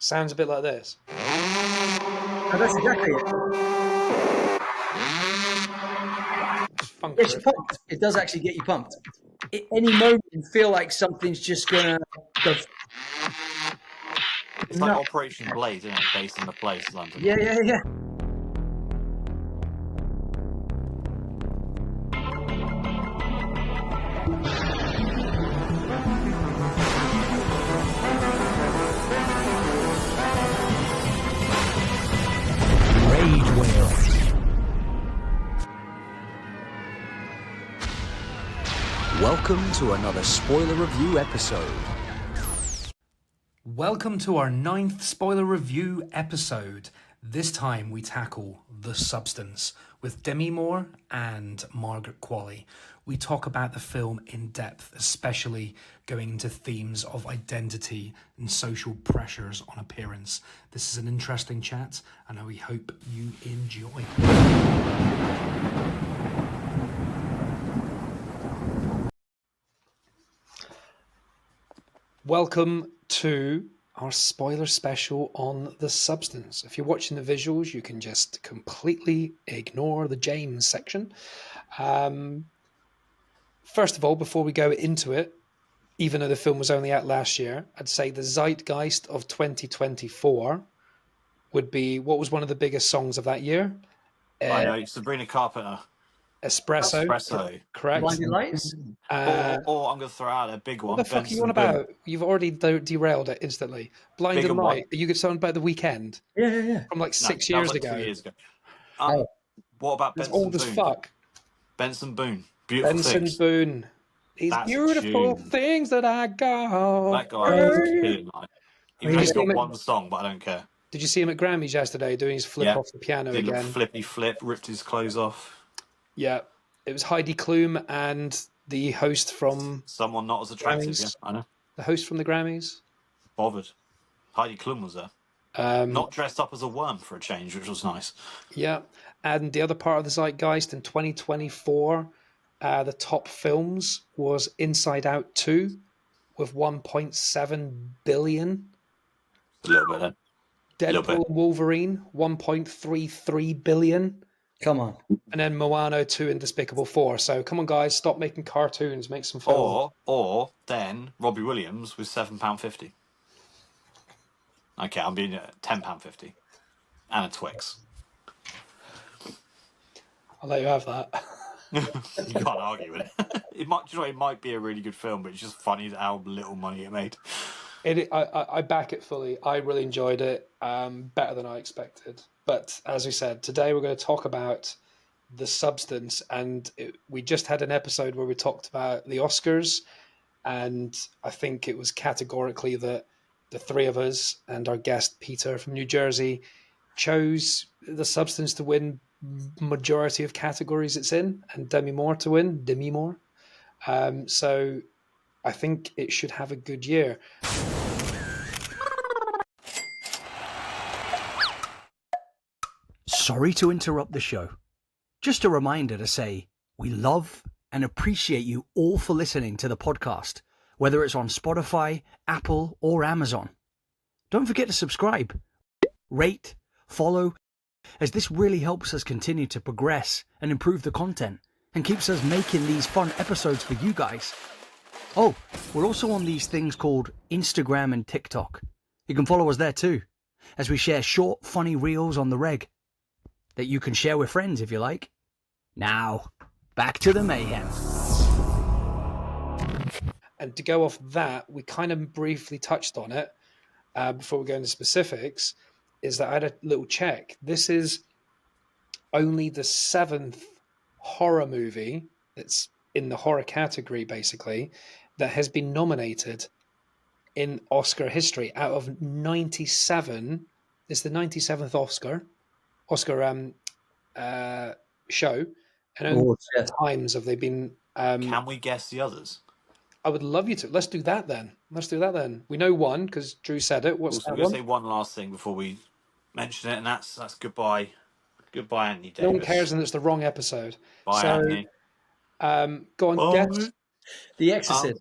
Sounds a bit like this. Oh, that's exactly it. Funk Gets you riff. pumped. It does actually get you pumped. At any moment, you feel like something's just gonna go. It's like Operation Blade, isn't it? Based in the place, London. Yeah. Rage Whale. Welcome to another spoiler review episode. Welcome to our 9th spoiler review episode. This time we tackle The Substance with Demi Moore and Margaret Qualley. We talk about the film in depth, especially going into themes of identity and social pressures on appearance. This is an interesting chat and we hope you enjoy. Welcome to our spoiler special on The Substance. If you're watching the visuals, you can just completely ignore the James section. First of all, before we go into it, even though the film was only out last year, I'd say the zeitgeist of 2024 would be, what was one of the biggest songs of that year? I know, Sabrina Carpenter. Espresso. Correct. Blinding Lights. Or I'm going to throw out a big one. What the fuck are you on about? You've already derailed it instantly. Blinding Light. You could sound about The Weekend. Yeah. From like 6 years ago. 2 years ago. Oh. What about It's Benson old as Boone? fuck. Benson Boone. Beautiful Benson Things. Boone. These That's a beautiful tune. things that I got. That guy is killing it. Even though he's got one song, but I don't care. Did you see him at Grammys yesterday doing his flip off the piano Did again? a flippy flip, ripped his clothes off. Yeah. It was Heidi Klum and the host from Someone not as attractive, Grammys. yeah, I know. The host from the Grammys. Bothered. Heidi Klum was there. Not dressed up as a worm for a change, which was nice. Yeah. And the other part of the zeitgeist in 2024, the top films was Inside Out 2 with 1.7 billion. A little bit then. Deadpool and Wolverine, 1.33 billion. Come on. And then Moana 2 and Despicable 4. So come on, guys, stop making cartoons, make some films. Or then Robbie Williams with £7.50. Okay, I'm being £10.50. And a Twix. I'll let you have that. You can't argue with it. It might be a really good film, but it's just funny how little money it made. I back it fully. I really enjoyed it, better than I expected. But as we said, today we're going to talk about The Substance, and we just had an episode where we talked about the Oscars, and I think it was categorically that the three of us and our guest Peter from New Jersey chose The Substance to win majority of categories it's in, and Demi Moore to win. Demi Moore. So I think it should have a good year. Sorry to interrupt the show. Just a reminder to say we love and appreciate you all for listening to the podcast, whether it's on Spotify, Apple, or Amazon. Don't forget to subscribe, rate, follow, as this really helps us continue to progress and improve the content and keeps us making these fun episodes for you guys. Oh, we're also on these things called Instagram and TikTok. You can follow us there too, as we share short, funny reels on the reg that you can share with friends if you like. Now, back to the mayhem. And to go off that, we kind of briefly touched on it before we go into specifics, is that I had a little check. This is only the 7th horror movie that's in the horror category, basically, that has been nominated in Oscar history. Out of 97, it's the 97th Oscar show, and only times have they been. Can we guess the others? I would love you to. Let's do that then. We know one because Drew said it. What's Also, that I'm going one? to say one last thing before we mention it, and that's goodbye. Goodbye, Anthony Davis. No one cares, and it's the wrong episode. Bye, Anthony. Go on, guess. The Exorcist.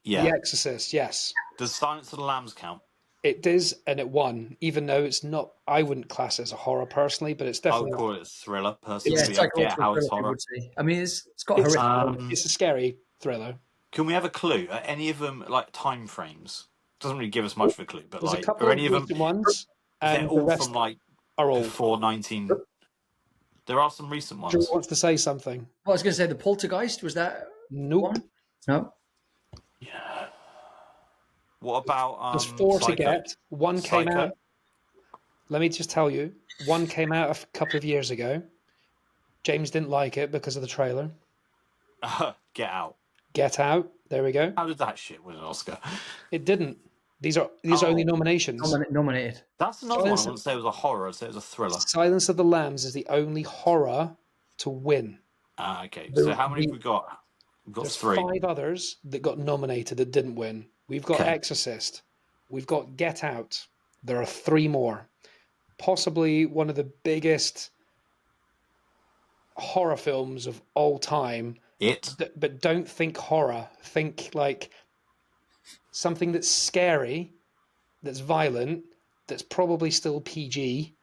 Yeah. The Exorcist, yes. Does Silence of the Lambs count? It is, and it won, even though it's not. I wouldn't class it as a horror personally, but it's I definitely. would call it a thriller personally. Yeah, But I get psychological how it's thriller, I horror. would say. I mean, it's got It's, horrific. it's a scary thriller. Can we have a clue? Are any of them like time frames? Doesn't really give us much of a clue, but There's a like, couple are of any of them? recent ones, They're and the all rest from like are old. before 19. There are some recent Drew ones. wants to say something. Well, I was going to say the Poltergeist, was that Nope. one? No. Yeah. What about There's four Psycho? to get. One came Psycho? out. Let me just tell you, one came out a couple of years ago. James didn't like it because of the trailer. Get Out. Get Out. There we go. How did that shit win an Oscar? It didn't. These are only nominations. Nominated. That's another one. I Silence- wouldn't say it was a horror. I'd say it was a thriller. Silence of the Lambs is the only horror to win. Okay. So how many have we got? We've got There's 3. 5 others that got nominated that didn't win. We've got Okay. Exorcist. We've got Get Out. There are 3 more. Possibly one of the biggest horror films of all time. It. But don't think horror. Think like something that's scary, that's violent, that's probably still PG.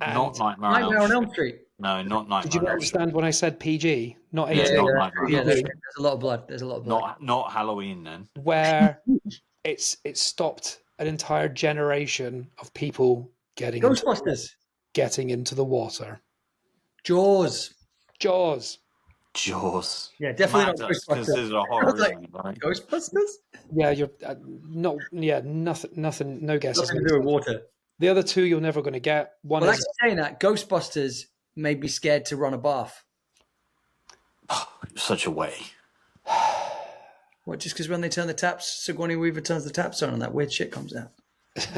Not Nightmare Nightmare on on Elm Elm Street. Street. No, not Nightmare Did you on Elm understand when I said PG? Not Yeah, 18. not Nightmare on yeah, Elm there's Street. a lot of blood. There's a lot of blood. Not Halloween then. Where it's stopped an entire generation of people getting into the water. Jaws. Jaws. Jaws. Yeah, definitely Mad, not that's Ghostbusters. considered a horror, Like, isn't it? Right? Ghostbusters? Yeah, you're not. Yeah, nothing. No guesses. Nothing to do with water. The other 2 you're never going to get. One Well, is actually saying that, Ghostbusters made me scared to run a bath. Such a way. What, just because when they turn the taps, Sigourney Weaver turns the taps on and that weird shit comes out?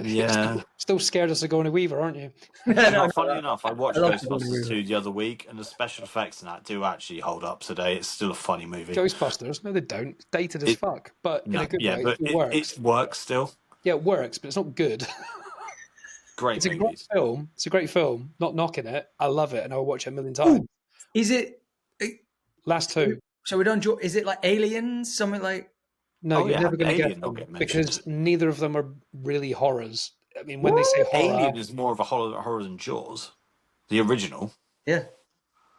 Yeah. still scared of Sigourney Weaver, aren't you? Funny enough, I watched I love Sigourney Ghostbusters Weaver. 2 the other week, and the special effects in that do actually hold up today. It's still a funny movie. Ghostbusters? No, they don't. It's dated as fuck, but in a good way. but It works. it works still. Yeah, it works, but it's not good. Great It's a great movies. film. It's a great film. Not knocking it. I love it, and I'll watch it a million times. Is it? Last 2. So we don't. Is it like Aliens? Something like? No, Oh, you're yeah, never going to Alien get will them get mentioned. because neither of them are really horrors. I mean, when they say horror, Alien is more of a horror than Jaws. The original. Yeah.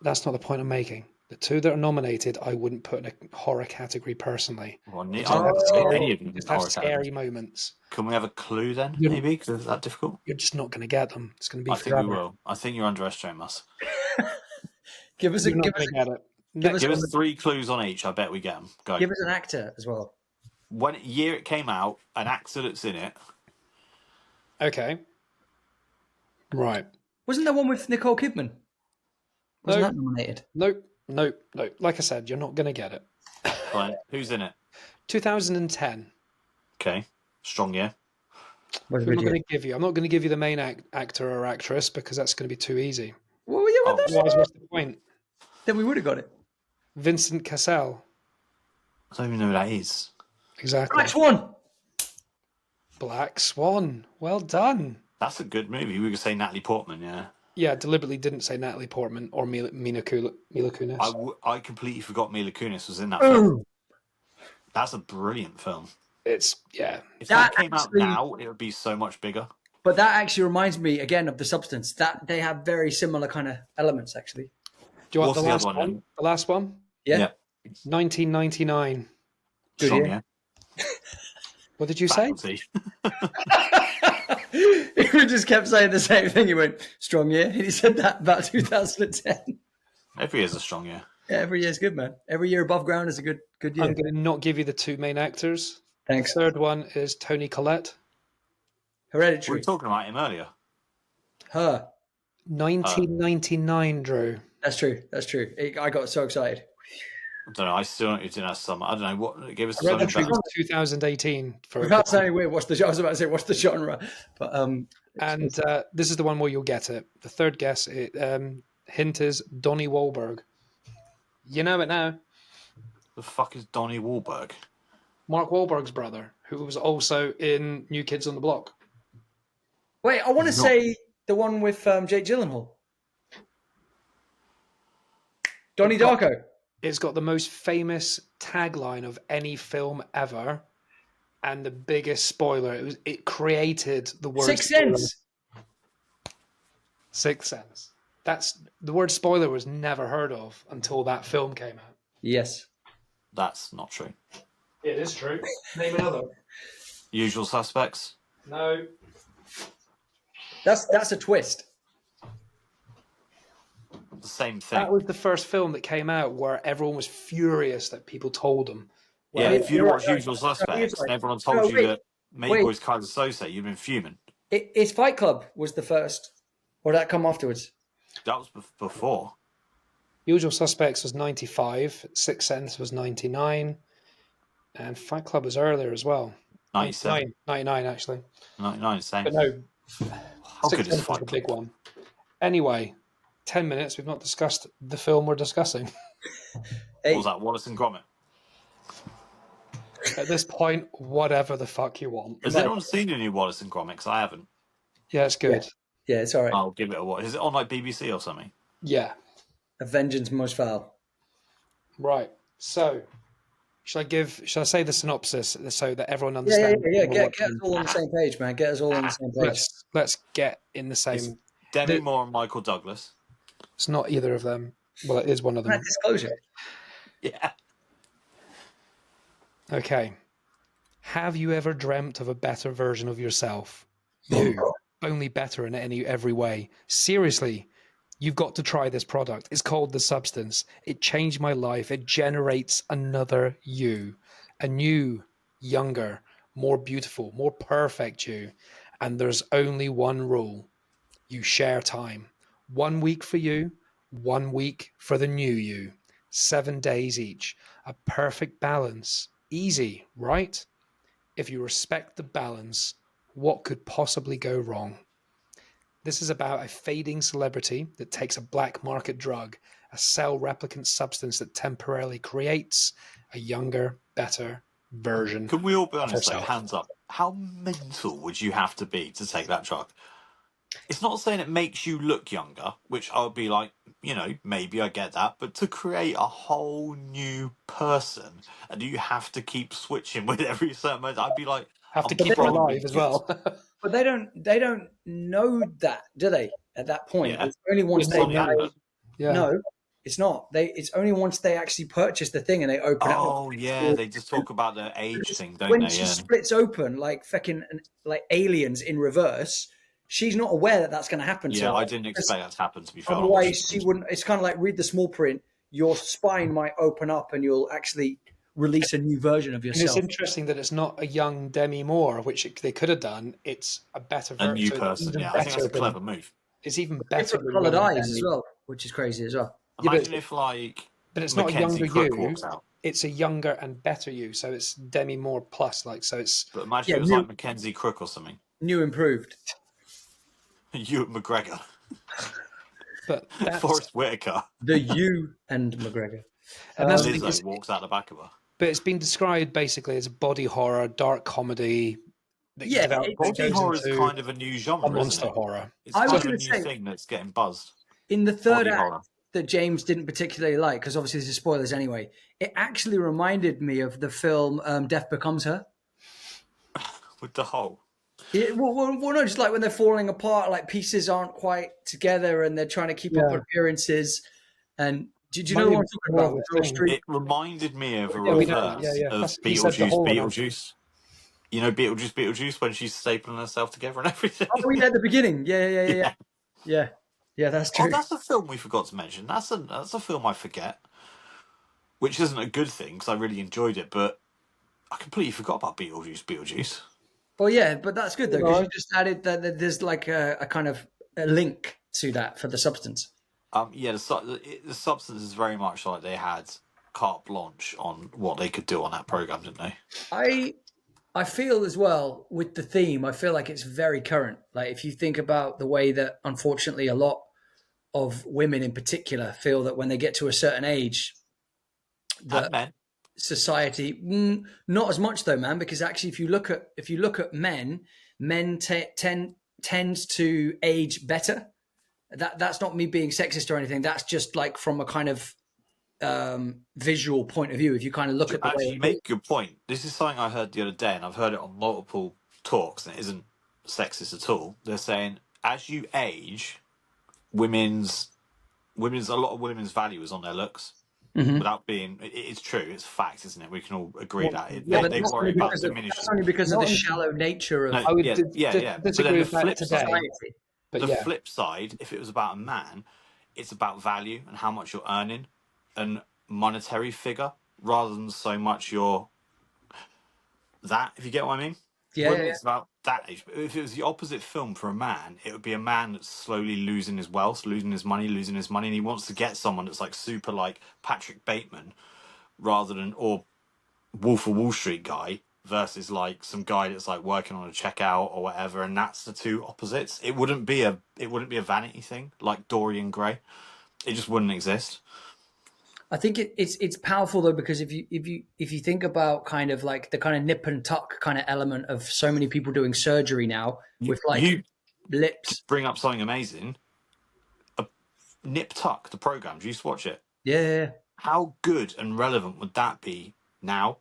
that's not the point I'm making. The 2 that are nominated, I wouldn't put in a horror category personally. Well, They I wouldn't just put have any of them in just have horror scary categories. moments. Can we have a clue then, Yeah. maybe? Because it's that difficult? You're just not going to get them. It's going to be I think forever. we will. I think you're underestimating us. Give us a You're not give going us, to get it. give us Give us 3 clues on each. I bet we get them. Go. give us an actor as well. When year it came out, an actor that's in it. Okay. Right. Wasn't there one with Nicole Kidman? Wasn't No. that nominated? Nope. Like I said, you're not going to get it. Right. Who's in it? 2010. Okay. Strong year. Was Who am I video. going to give you? I'm not going to give you the main actor or actress because that's going to be too easy. Well, yeah, well, Oh. Otherwise, what's the point? then we would have got it. Vincent Cassel. I don't even know who that is. Exactly. Black Swan. Black Swan. Well done. That's a good movie. We could say Natalie Portman, yeah. Yeah, deliberately didn't say Natalie Portman or Mila Kunis. I completely forgot Mila Kunis was in that film. That's a brilliant film. It's, yeah. If That that came actually- out now, it would be so much bigger. But that actually reminds me again of The Substance. That they have very similar kind of elements, actually. Do you want What's the the last other one one? then? The last one? Yeah. 1999. Good Strong year. year. What did you say? Faculty. He just kept saying the same thing. He went, strong year. And he said that about 2010. Every year's a strong year. Yeah, every year's good, man. Every year above ground is a good year. I'm going to not give you the 2 main actors. Thanks. The third one is Tony Collette. We were Hereditary. talking about him earlier. Her. 1999, Drew. That's true. That's true. I got so excited. I don't know. I still don't. It didn't have some. I don't know what. Give us something Hereditary better. was 2018. Without saying weird, I was about to say, what's the genre? But And this is the one where you'll get it. The third guess, hint is Donnie Wahlberg. You know it now. The fuck is Donnie Wahlberg? Mark Wahlberg's brother, who was also in New Kids on the Block. wait, I want to say the one with Jake Gyllenhaal. Donnie Darko. It's got the most famous tagline of any film ever, and the biggest spoiler. It created the word Sixth spoiler. Sense. Sixth Sense. That's the word spoiler was never heard of until that film came out. Yes. That's not true. It is true. Name another. Usual Suspects. No. That's a twist. The same thing. That was the first film that came out where everyone was furious that people told them. Yeah, if you'd you're watched right, Usual right. Suspects Right. and everyone told No, you wait, that Mate wait. Boys Kind of Associate, you'd been fuming. It's Fight Club was the first, or did that come afterwards? That was before. Usual Suspects was 95, Sixth Sense was 99, and Fight Club was earlier as well. 97. 99 actually. 99, same. But no, How Sixth good is Sense was Fight the big Club? one. Anyway, 10 minutes, we've not discussed the film we're discussing. Hey, What was that? Wallace and Gromit. At this point, whatever the fuck you want. Has anyone seen any Wallace and Gromit? 'Cause I haven't. Yeah, it's good. yeah, it's all right. I'll give it a watch. Is it on like BBC or something? Yeah. A vengeance most foul. Right. So, shall I say the synopsis so that everyone Yeah, understands? yeah. what we're Get us watching? all on the same page, man. Get us all on the same page. Let's get in the It's same. Demi Moore and Michael Douglas. It's not either of them. Well, it is one of them. That disclosure. Yeah. Okay. Have you ever dreamt of a better version of yourself? You, only better in every way. Seriously, you've got to try this product. It's called The Substance. It changed my life. It generates another you, a new, younger, more beautiful, more perfect you. And there's only one rule. You share time. 1 week for you, 1 week for the new you. 7 days each. A perfect balance. Easy, right? If you respect the balance, what could possibly go wrong? This is about a fading celebrity that takes a black market drug, a cell replicant substance that temporarily creates a younger, better version. Can we all be honest though? herself. Hands up. How mental would you have to be to take that drug? It's not saying it makes you look younger, which I would be like, maybe I get that, but to create a whole new person, and you have to keep switching with every certain moment, I'd be like, Have to I'm keep her probably alive as good. well. But they don't know that, do they? At that point, Yeah. it's only once It's they on the advert. Yeah. no, it's not. It's only once they actually purchase the thing and they open it up. Oh yeah, they just talk about the age thing, don't When they? she Yeah. splits open like fucking like aliens in reverse, she's not aware that that's going to happen to Yeah, her. I didn't expect that to happen. To be fair, Otherwise, she wouldn't. It's kind of like read the small print. Your spine might open up, and you'll actually release a new version of And it's yourself. interesting that it's not a young Demi Moore, which they could have done. It's a better a new version. person. Yeah, I think that's a clever move. It's even better Different than coloured young eyes Demi. as well, which is crazy as well. Yeah, Imagine if like But it's not a Mackenzie younger Crook you. walks out. It's a younger and better you. So it's Demi Moore plus, so it's. But imagine Yeah, it was new- like Mackenzie Crook or something. New improved. Ewan McGregor, But that's, Forrest Whitaker, The you and McGregor. and that's the thing, Lizzo walks out the back of her. but it's been described basically as a body horror, dark comedy. That Yeah, that Body goes horror is into kind of a new genre, a monster isn't it? horror. It's I kind was of a gonna new say- thing that's getting buzzed. In the third Body act horror. that James didn't particularly like, because obviously this is spoilers anyway, it actually reminded me of the film Death Becomes Her. With the hole. Well, no, just like when they're falling apart, like pieces aren't quite together and they're trying to keep up appearances. And do you know what I'm talking about with Meryl Streep? It reminded me of a Yeah, we know. reverse Yeah, yeah. of He said the Beetlejuice, whole one. Beetlejuice. You know Beetlejuice when she's stapling herself together and everything? Oh, yeah, at the beginning. Yeah. Yeah, that's Oh, true. that's a film we forgot to mention. That's a film I forget, which isn't a good thing because I really enjoyed it, but I completely forgot about Beetlejuice. Well, yeah, but that's good though, because Right. you just added that there's like a kind of a link to that for the substance. Yeah, the substance is very much like they had carte blanche on what they could do on that program, didn't they? I feel as well with the theme, I feel like it's very current. Like if you think about the way that unfortunately a lot of women in particular feel that when they get to a certain age, that And men. society not as much though, man, because actually if you look at men tends to age better. That's not me being sexist or anything. That's just like from a kind of visual point of view. If you kind of look at the way Actually, you make a good point. This is something I heard the other day, and I've heard it on multiple talks, and it isn't sexist at all. They're saying as you age, women's a lot of women's value is on their looks. Without being, it's true. It's fact, isn't it? We can all agree that yeah, but they that's worry only about because of, that's diminishing. only because of the Not, shallow nature of No, I would yeah, yeah, yeah. But then disagree the with that flip today. side, society. But the yeah, flip side, if it was about a man, it's about value and how much you're earning, and monetary figure rather than so much your that. If you get what I mean. Yeah, yeah, Women's about that age. But if it was the opposite film for a man, it would be a man that's slowly losing his wealth, losing his money, and he wants to get someone that's like super like Patrick Bateman rather than or Wolf of Wall Street guy versus like some guy that's like working on a checkout or whatever, and that's the two opposites. It wouldn't be a vanity thing like Dorian Gray. It just wouldn't exist. I think it's powerful though, because if you think about kind of like the kind of nip and tuck kind of element of so many people doing surgery now You, with like you lips. bring up something amazing. Nip Tuck, the program. Do you used to watch it? Yeah, yeah, yeah. How good and relevant would that be now?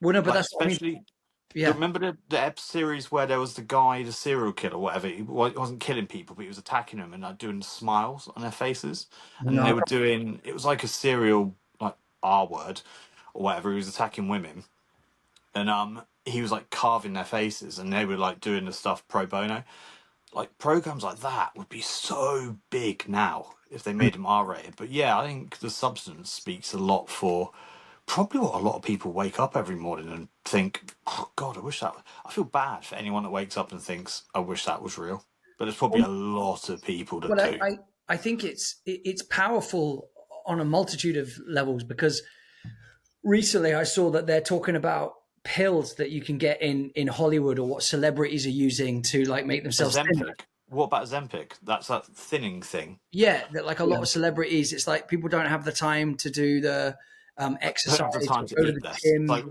Well, no, but Like that's what I mean. especially Yeah, remember the ep series where there was the guy, the serial killer, whatever. He wasn't killing people, but he was attacking them and like doing smiles on their faces, and they no, were doing. It was like a serial like R word or whatever. He was attacking women, and he was like carving their faces, and they were like doing the stuff pro bono. Like programs like that would be so big now if they made them R rated. But yeah, I think the substance speaks a lot for probably what a lot of people wake up every morning and think, oh God, I wish that. I feel bad for anyone that wakes up and thinks, I wish that was real. But there's probably a lot of people that but do. I think it's powerful on a multitude of levels, because recently I saw that they're talking about pills that you can get in Hollywood, or what celebrities are using to like make themselves thinner. Ozempic. What about Ozempic? That's that thinning thing. Yeah, that like a lot of celebrities, it's like people don't have the time to do the Don't exercise have the time or to go to eat the less. gym, Like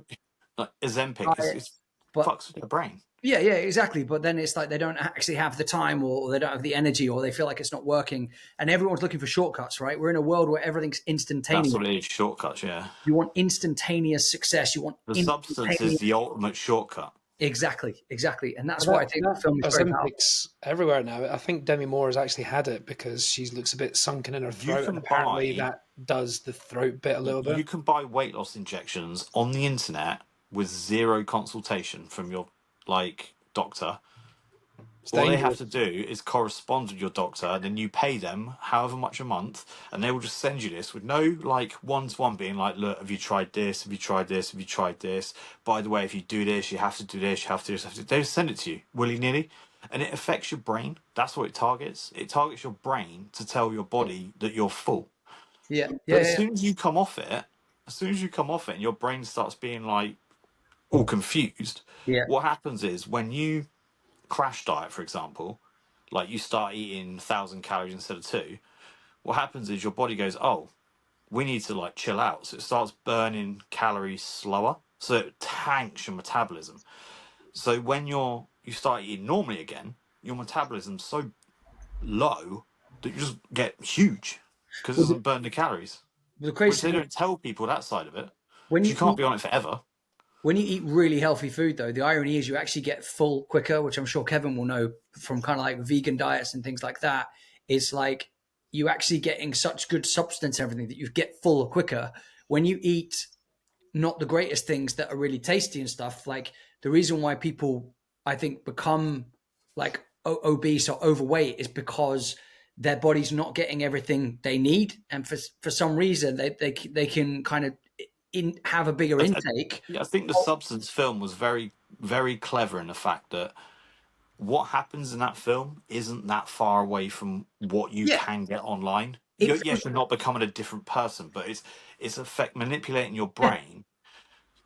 Ozempic is diet, it's but fucks with their brain. yeah, yeah, exactly. But then it's like they don't actually have the time, or they don't have the energy, or they feel like it's not working. And everyone's looking for shortcuts, right? We're in a world where everything's That's instantaneous. what it is. Shortcuts, yeah. You want instantaneous success. You want The substance is instantaneous. the ultimate shortcut. Exactly, exactly. And that's that, why I think the that film is very powerful. Ozempic's everywhere now. I think Demi Moore has actually had it because she looks a bit sunken in her You throat, and can apparently buy that does the throat bit a little bit. you can buy weight loss injections on the internet with zero consultation from your like doctor. It's All they have dangerous. to do is correspond with your doctor, and then you pay them however much a month, and they will just send you this with no like one to one being like, look, have you tried this? Have you tried this? Have you tried this? By the way, if you do this, you have to do this. You have to do this. They just send it to you willy nilly, and it affects your brain. That's what it targets. It targets your brain to tell your body that you're full. Yeah, But yeah, as yeah, soon as you come off it, and your brain starts being like all confused, yeah. what happens is when you crash diet, for example, like you start eating 1,000 calories instead of two, what happens is your body goes, oh, we need to like chill out. So it starts burning calories slower. So it tanks your metabolism. So when you start eating normally again, your metabolism's so low that you just get huge because it doesn't burn the calories. The Which crazy they thing, don't tell people that side of it. when 'Cause you you can't eat be on it forever. when you eat really healthy food, though, the irony is you actually get full quicker, which I'm sure Kevin will know from kind of like vegan diets and things like that. It's like you actually getting such good substance and everything that you get full quicker when you eat not the greatest things that are really tasty and stuff. Like the reason why people, I think, become like obese or overweight is because their body's not getting everything they need, and for some reason they can kind of have a bigger intake. Yeah, I think the substance film was very, very clever in the fact that what happens in that film isn't that far away from what you Yeah, can get online. it Yes, feels, you're not becoming a different person, but it's effect manipulating your brain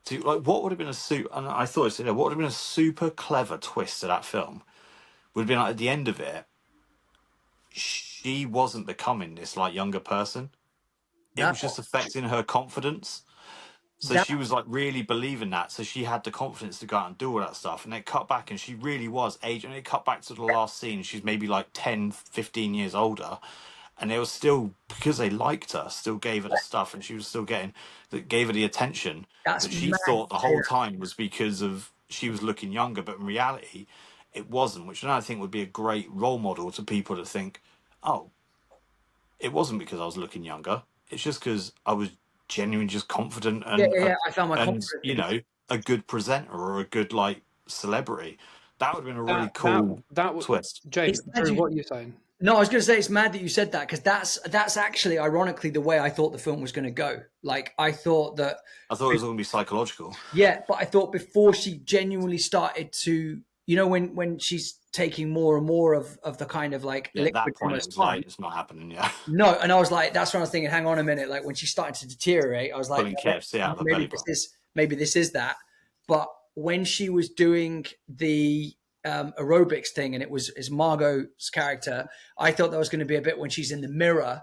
to like what would have been a super. And I thought what would have been a super clever twist to that film would have been like at the end of it, she wasn't becoming this like younger person. It that was just affecting her confidence. So that she was like really believing that. So she had the confidence to go out and do all that stuff. And it cut back and she really was age. And it cut back to the last scene. She's maybe like 10, 15 years older. and they were still, because they liked her, still gave her the stuff, and she was still gave her the attention That's that she mad thought to the say whole that. time was because of she was looking younger, but in reality, it wasn't. Which I think would be a great role model to people that think, oh, it wasn't because I was looking younger. It's just because I was genuinely just confident Yeah, and yeah, yeah. I found my and confidence you in. know a good presenter or a good like celebrity. That would have been a really That that cool that would twist. James. It's mad Drew, you. what are you saying? No, I was going to say it's mad that you said that because that's actually ironically the way I thought the film was going to go. Like I thought that, I thought it was going to be psychological. yeah, but I thought before she genuinely started to, when she's taking more and more of the kind of like Yeah, at liquid that from her point it was spine. like it's not happening. Yeah, No, and I was like, that's when I was thinking, hang on a minute. Like when she started to deteriorate, I was like, pulling no, KFC out of her maybe belly this button. is that. But when she was doing the aerobics thing, and it was Margot's character, I thought that was going to be a bit when she's in the mirror,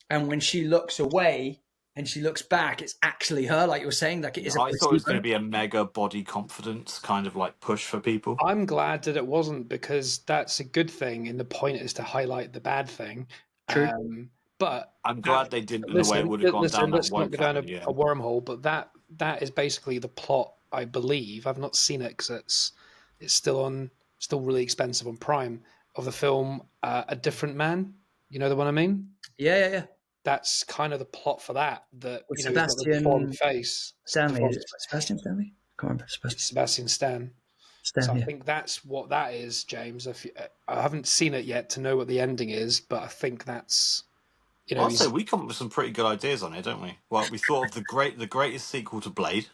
and when she looks away and she looks back, it's actually her, like you were saying, like it is a I thought it was going placebo. to be a mega body confidence kind of like push for people. I'm glad that it wasn't, because that's a good thing, and the point is to highlight the bad thing. True. But I'm that, glad they didn't in the way it listen, would have gone down listen. that Let's not woke go down happened. Yeah, a wormhole. But that is basically the plot. I believe I've not seen it because it's still really expensive on Prime, of the film A Different Man. You know the one I mean? Yeah, yeah, yeah. That's kind of the plot for that. That With he's got the deformed Sebastian face. Stanley. Is Deformed, it Sebastian Stanley? I can't remember. it's Sebastian Stan. So Stan, I yeah. think that's what that is, James. If you, I haven't seen it yet to know what the ending is, but I think that's well, I'd say he's we come up with some pretty good ideas on it, don't we? Well, we thought of the greatest sequel to Blade.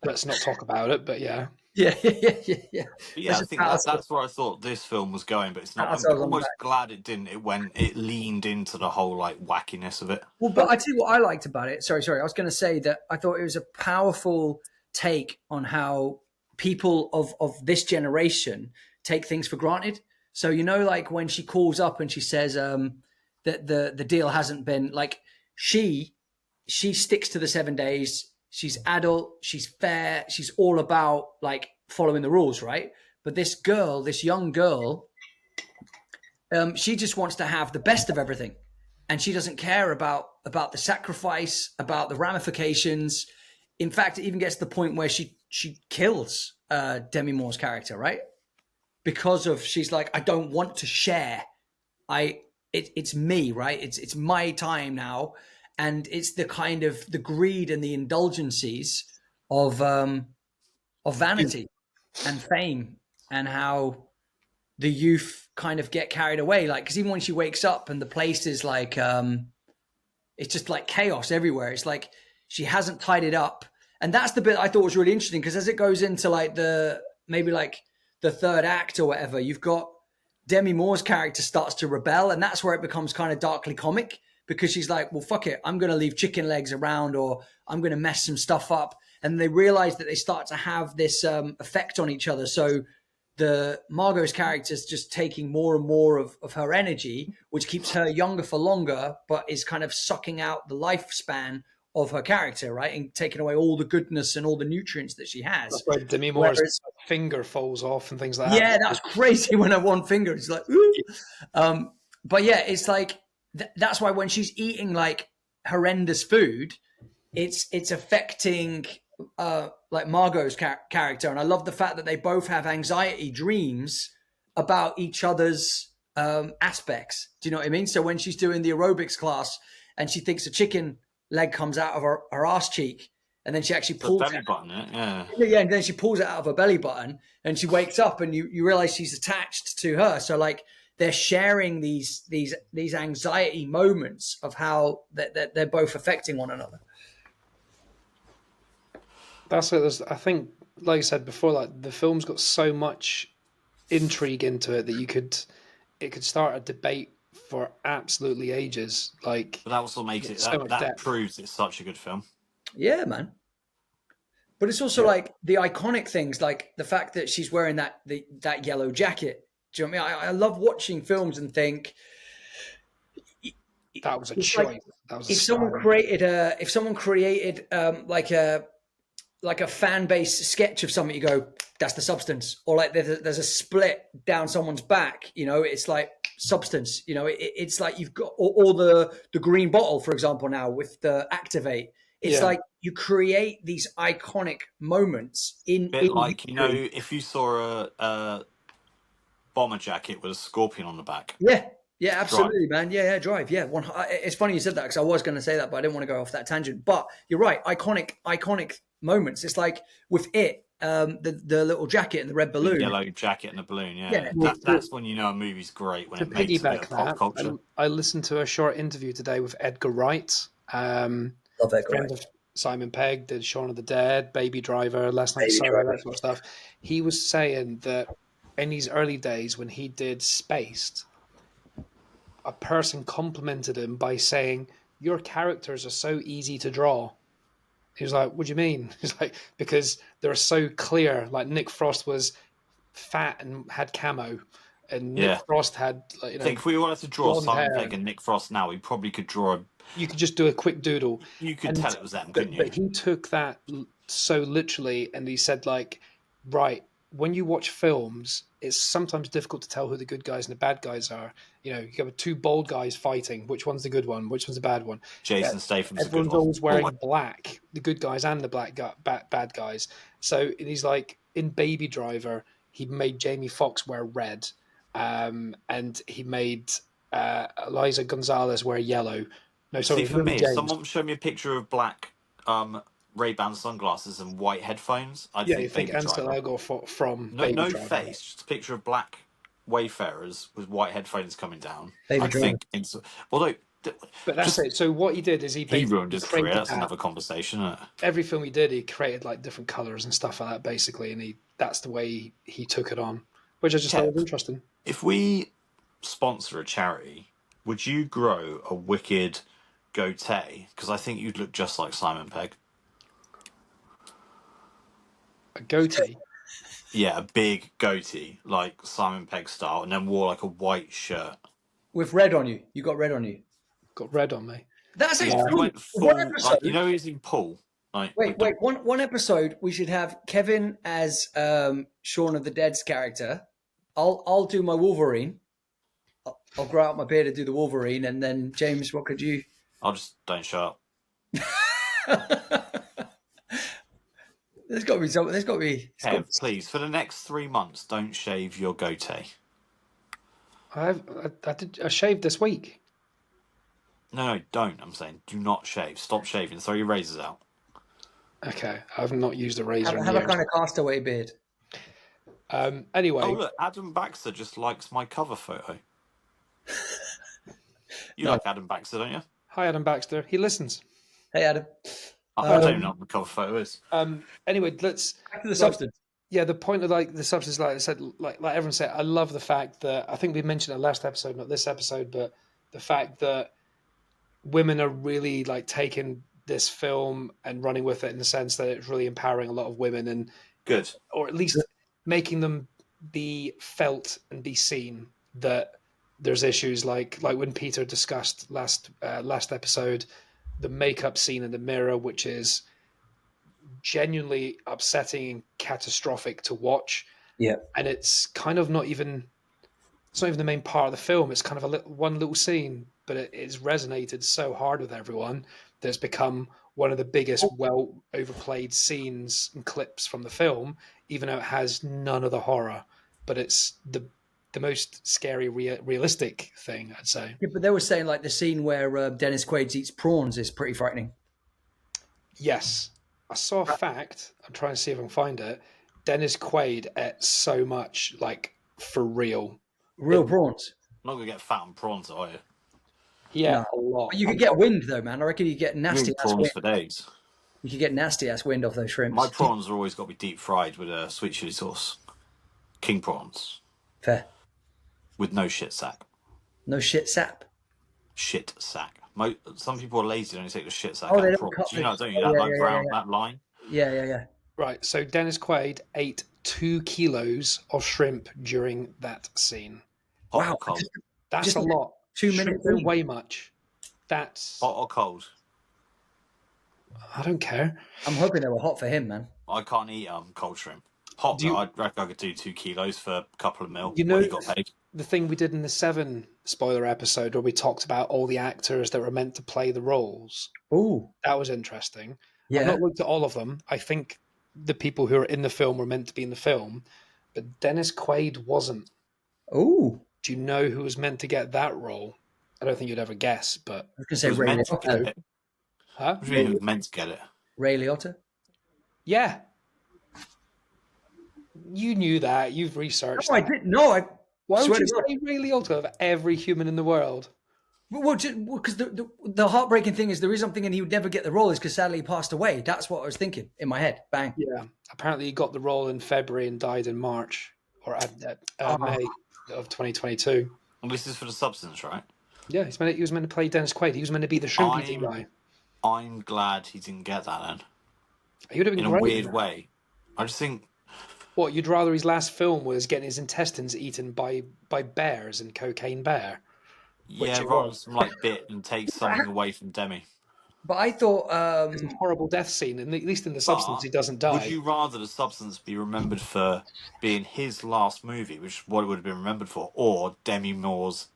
let's not talk about it. But yeah, Yeah, yeah, yeah, yeah. But yeah, Let's I just think pat that's where I thought this film was going, but it's not. I'm ourselves on the back. almost glad it didn't. It leaned into the whole like wackiness of it. Well, but I tell you what I liked about it. Sorry. I was going to say that I thought it was a powerful take on how people of this generation take things for granted. So like when she calls up and she says that the deal hasn't been like she sticks to the 7 days. She's adult. She's fair. She's all about like following the rules, right? But this young girl, she just wants to have the best of everything, and she doesn't care about the sacrifice, about the ramifications. In fact, it even gets to the point where she kills Demi Moore's character, right? Because of she's like, I don't want to share. It's me, right? It's my time now, and it's the kind of the greed and the indulgences of vanity and fame, and how the youth kind of get carried away. Like, because even when she wakes up and the place is like, it's just like chaos everywhere. It's like she hasn't tied it up. And that's the bit I thought was really interesting, because as it goes into like maybe like the third act or whatever, you've got Demi Moore's character starts to rebel. And that's where it becomes kind of darkly comic, because she's like, well, fuck it. I'm going to leave chicken legs around, or I'm going to mess some stuff up. And they realize that they start to have this effect on each other. So the Margot's character is just taking more and more of her energy, which keeps her younger for longer, but is kind of sucking out the lifespan of her character, right? And taking away all the goodness and all the nutrients that she has. that's where Demi Moore's Whereas, finger falls off and things like yeah, that. that's crazy when her one finger is like, ooh. But yeah, it's like, that's why when she's eating like horrendous food, it's affecting like Margot's character. And I love the fact that they both have anxiety dreams about each other's aspects. Do you know what I mean? So when she's doing the aerobics class and she thinks a chicken leg comes out of her ass cheek, and then she actually The pulls belly it. button, yeah. Yeah, and then she pulls it out of her belly button, and she wakes up, and you realize she's attached to her. So like they're sharing these anxiety moments of how they're both affecting one another. That's it. I think, like I said before, like the film's got so much intrigue into it that it could start a debate for absolutely ages. Like But that also makes it so much that depth. proves it's such a good film. Yeah, man. But it's also like the iconic things, like the fact that she's wearing that yellow jacket. Do you know what I mean? I love watching films and think That was a it's choice. like That was a if someone style. created like a fan base sketch of something, you go, that's the substance. Or like there's a split down someone's back, it's like substance. You know, it's like you've got or the green bottle, for example, now with the Activate. It's Yeah. like you create these iconic moments in Bit like, you know, history. if you saw a bomber jacket with a scorpion on the back. Yeah, yeah, Drive. absolutely, man. Yeah, Drive. Yeah, it's funny you said that because I was going to say that, but I didn't want to go off that tangent. But you're right, iconic moments. It's like with it, the little jacket and the red The balloon. yellow jacket and the balloon, Yeah, yeah. Well, That's when you know a movie's great, when to it makes a bit piggyback of pop that, culture. I listened to a short interview today with Edgar Wright, love that guy. friend of Simon Pegg, did Shaun of the Dead, Baby Driver, Last Night Baby Sorry, Driver. that sort of stuff. He was saying that in his early days when he did Spaced, a person complimented him by saying, "Your characters are so easy to draw." He was like, "What do you mean?" He's like, "Because they're so clear. Like Nick Frost was fat and had camo, and Nick Yeah. Frost had I think if we wanted to draw blonde Simon hair. Pegg and Nick Frost now, we probably could draw a. You could just do a quick doodle." You could And tell it was them, couldn't you? but he took that so literally, and he said like, right, when you watch films, it's sometimes difficult to tell who the good guys and the bad guys are. You know, you have two bald guys fighting. Which one's the good one? Which one's the bad one? Yeah, Jason Statham's a good everyone's one. always wearing black, the good guys and the bad guys. So and he's like, in Baby Driver, he made Jamie Foxx wear red, and he made Eliza Gonzalez wear yellow. No, See, sorry, for Lily me, if James. someone showed me a picture of black Ray-Ban sunglasses and white headphones, I'd Yeah, you think think Baby Ansel Driver. Elgort from No, Baby no Driver. face, just a picture of black wayfarers with white headphones coming down. Baby I'd Driver. think. Although, But that's just it. So what he did is he he ruined basically his career. created That's that. another conversation, isn't it? Every film he did, he created like different colors and stuff like that, basically, and that's the way he took it on, which I just thought was Kev, interesting. if we sponsor a charity, would you grow a wicked goatee? Because I think you'd look just like Simon Pegg. A goatee. Yeah, a big goatee, like Simon Pegg style, and then wore like a white shirt. With red on you. You got red on you. Got red on me. That's Yeah, actually if we went one full, episode. like, you know, he's in Paul, like Wait, with the one episode we should have Kevin as Shaun of the Dead's character. I'll do my Wolverine. I'll grow out my beard and do the Wolverine, and then James, what could you? I'll just don't show up. There's got to be something. There's got to be. Kev, please, for the next 3 months, don't shave your goatee. I shaved this week. No, don't. I'm saying, do not shave. Stop shaving. Throw your razors out. Okay, I've not used a razor in Have a years. kind of castaway beard. Anyway, Oh, look, Adam Baxter just likes my cover photo. You like Adam Baxter, don't you? hi Adam Baxter. He listens. Hey, Adam. I don't even know what the cover photo is. Anyway, let's Back to the substance. Yeah, the point of like the substance, like I said, like everyone said, I love the fact that I think we mentioned it last episode, not this episode, but the fact that women are really like taking this film and running with it in the sense that it's really empowering a lot of women and Good. or at least making them be felt and be seen that there's issues like when Peter discussed last episode, the makeup scene in the mirror, which is genuinely upsetting and catastrophic to watch. Yeah. And it's kind of not even the main part of the film. It's kind of one little scene, but it's resonated so hard with everyone that it's become one of the biggest, well overplayed scenes and clips from the film, even though it has none of the horror. But it's the most scary, realistic thing, I'd say. Yeah, but they were saying like the scene where Dennis Quaid eats prawns is pretty frightening. Yes. I saw a fact. I'm trying to see if I can find it. Dennis Quaid ate so much, like, for real. Real prawns. I'm not going to get fat on prawns, are you? Yeah, No. a lot. But you could get wind though, man. I reckon you get nasty Eat ass prawns wind. for days. You could get nasty ass wind off those shrimps. My prawns are always got to be deep fried with a sweet chili sauce. King prawns. Fair. With no shit sack. No shit sap. Shit sack. Some people are lazy, don't take the shit sack Oh, out they of don't prawns. cut You know, the- don't you? oh, That yeah, like yeah, brown, yeah. that line. Yeah. Right, so Dennis Quaid ate 2 kilos of shrimp during that scene. Hot Wow. or cold? That's Just a lot. 2 Shrimp minutes don't in. weigh much. That's... Hot or cold? I don't care. I'm hoping they were hot for him, man. I can't eat cold shrimp. Hot, Do you- though, I reckon I could do 2 kilos for a couple of mil. You what know he got paid. the thing we did in the 7 spoiler episode where we talked about all the actors that were meant to play the roles. Oh, That was interesting. I've yeah. not looked at all of them. I think the people who are in the film were meant to be in the film, but Dennis Quaid wasn't. Oh, Do you know who was meant to get that role? I don't think you'd ever guess, but I was going to He say was Ray meant to get Liotta. it. huh? What do you mean he was meant to get it? Ray Liotta. Yeah, you knew that. You've researched No, I that. didn't. No, I Why would swear you to God. say Ray Liotta of every human in the world? Well, because the heartbreaking thing is the reason I'm thinking he would never get the role is because sadly he passed away. That's what I was thinking in my head. Bang. Yeah, apparently he got the role in February and died in March or May of 2022. And this is for the substance, right? Yeah, he was meant to play Dennis Quaid. He was meant to be the shrimp eating guy. I'm glad he didn't get that then. He would have been In a great. weird way. I just think What, you'd rather his last film was getting his intestines eaten by bears and Cocaine Bear? yeah, it rather was. some like bit and take something away from Demi. But I thought, It's a horrible death scene, and at least in the But substance he doesn't would die. you rather the substance be remembered for being his last movie, which is what it would have been remembered for, or Demi Moore's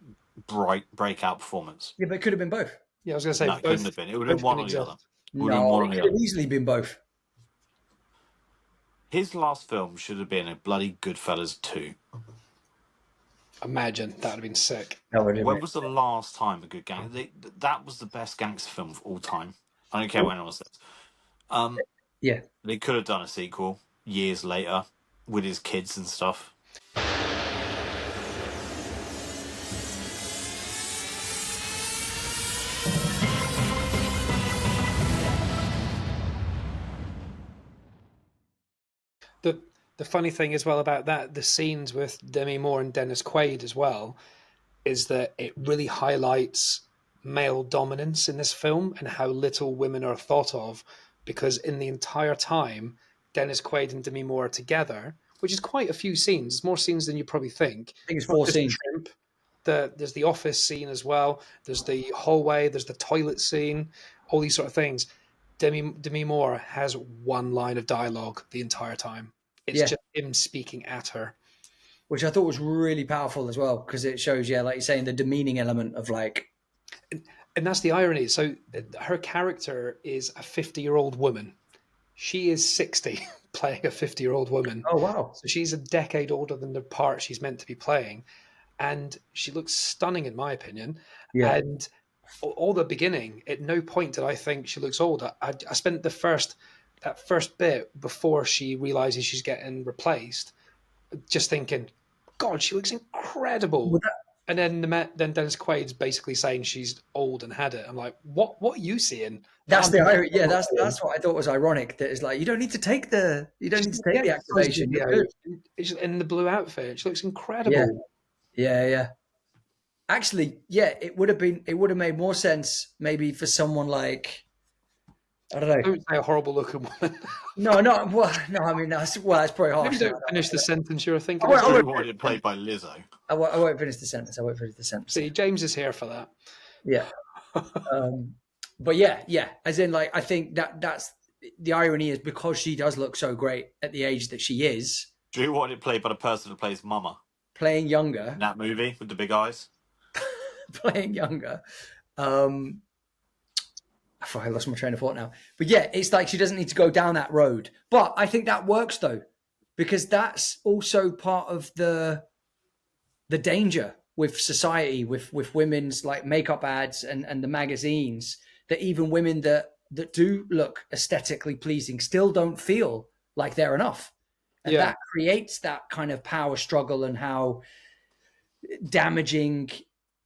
bright breakout performance? yeah, but it could have been both. Yeah, I was going to say No, it couldn't both. have been. It would have Both been one can or the other. exist. It would have been No, one or it the could other. have easily been both. His last film should have been a bloody Goodfellas 2. Imagine that would have been sick. That would have When been. was the last time a good gang? That was the best gangster film of all time. I don't care when it was. Yeah. They could have done a sequel years later with his kids and stuff. The funny thing as well about that, the scenes with Demi Moore and Dennis Quaid as well, is that it really highlights male dominance in this film and how little women are thought of, because in the entire time Dennis Quaid and Demi Moore are together, which is quite a few scenes. It's more scenes than you probably think. I think it's Not 4 just scenes. Shrimp. There's the office scene as well. There's the hallway. There's the toilet scene. All these sort of things. Demi Moore has one line of dialogue the entire time. It's Yeah. just him speaking at her. Which I thought was really powerful as well because it shows, yeah, like you're saying, the demeaning element of like. And that's the irony. So her character is a 50-year-old woman. She is 60, playing a 50-year-old woman. Oh, wow. So she's a decade older than the part she's meant to be playing. And she looks stunning, in my opinion. Yeah. And all the beginning, at no point did I think she looks old. I spent that first bit before she realizes she's getting replaced, just thinking, God, she looks incredible. Well, And then Dennis Quaid's basically saying she's old and had it. I'm like, what are you seeing? That's the irony. Yeah, that's what I thought was ironic. That it's like you don't need to take the activation. You're good. In the blue outfit. She looks incredible. Yeah. Actually, yeah, it would have made more sense maybe for someone like I don't know. Don't say a horrible looking woman. No. I mean, that's probably harsh. Maybe don't finish the sentence you were thinking. I won't- Who wanted it played by Lizzo? I won't finish the sentence. See, James is here for that. Yeah. But yeah. As in, like, I think that's the irony is because she does look so great at the age that she is, Do you want it played by the person who plays Mama playing younger. in that movie with the big eyes? I lost my train of thought now. But yeah, it's like she doesn't need to go down that road. But I think that works though, because that's also part of the danger with society, with women's like makeup ads and the magazines, that even women that do look aesthetically pleasing still don't feel like they're enough. And that creates that kind of power struggle and how damaging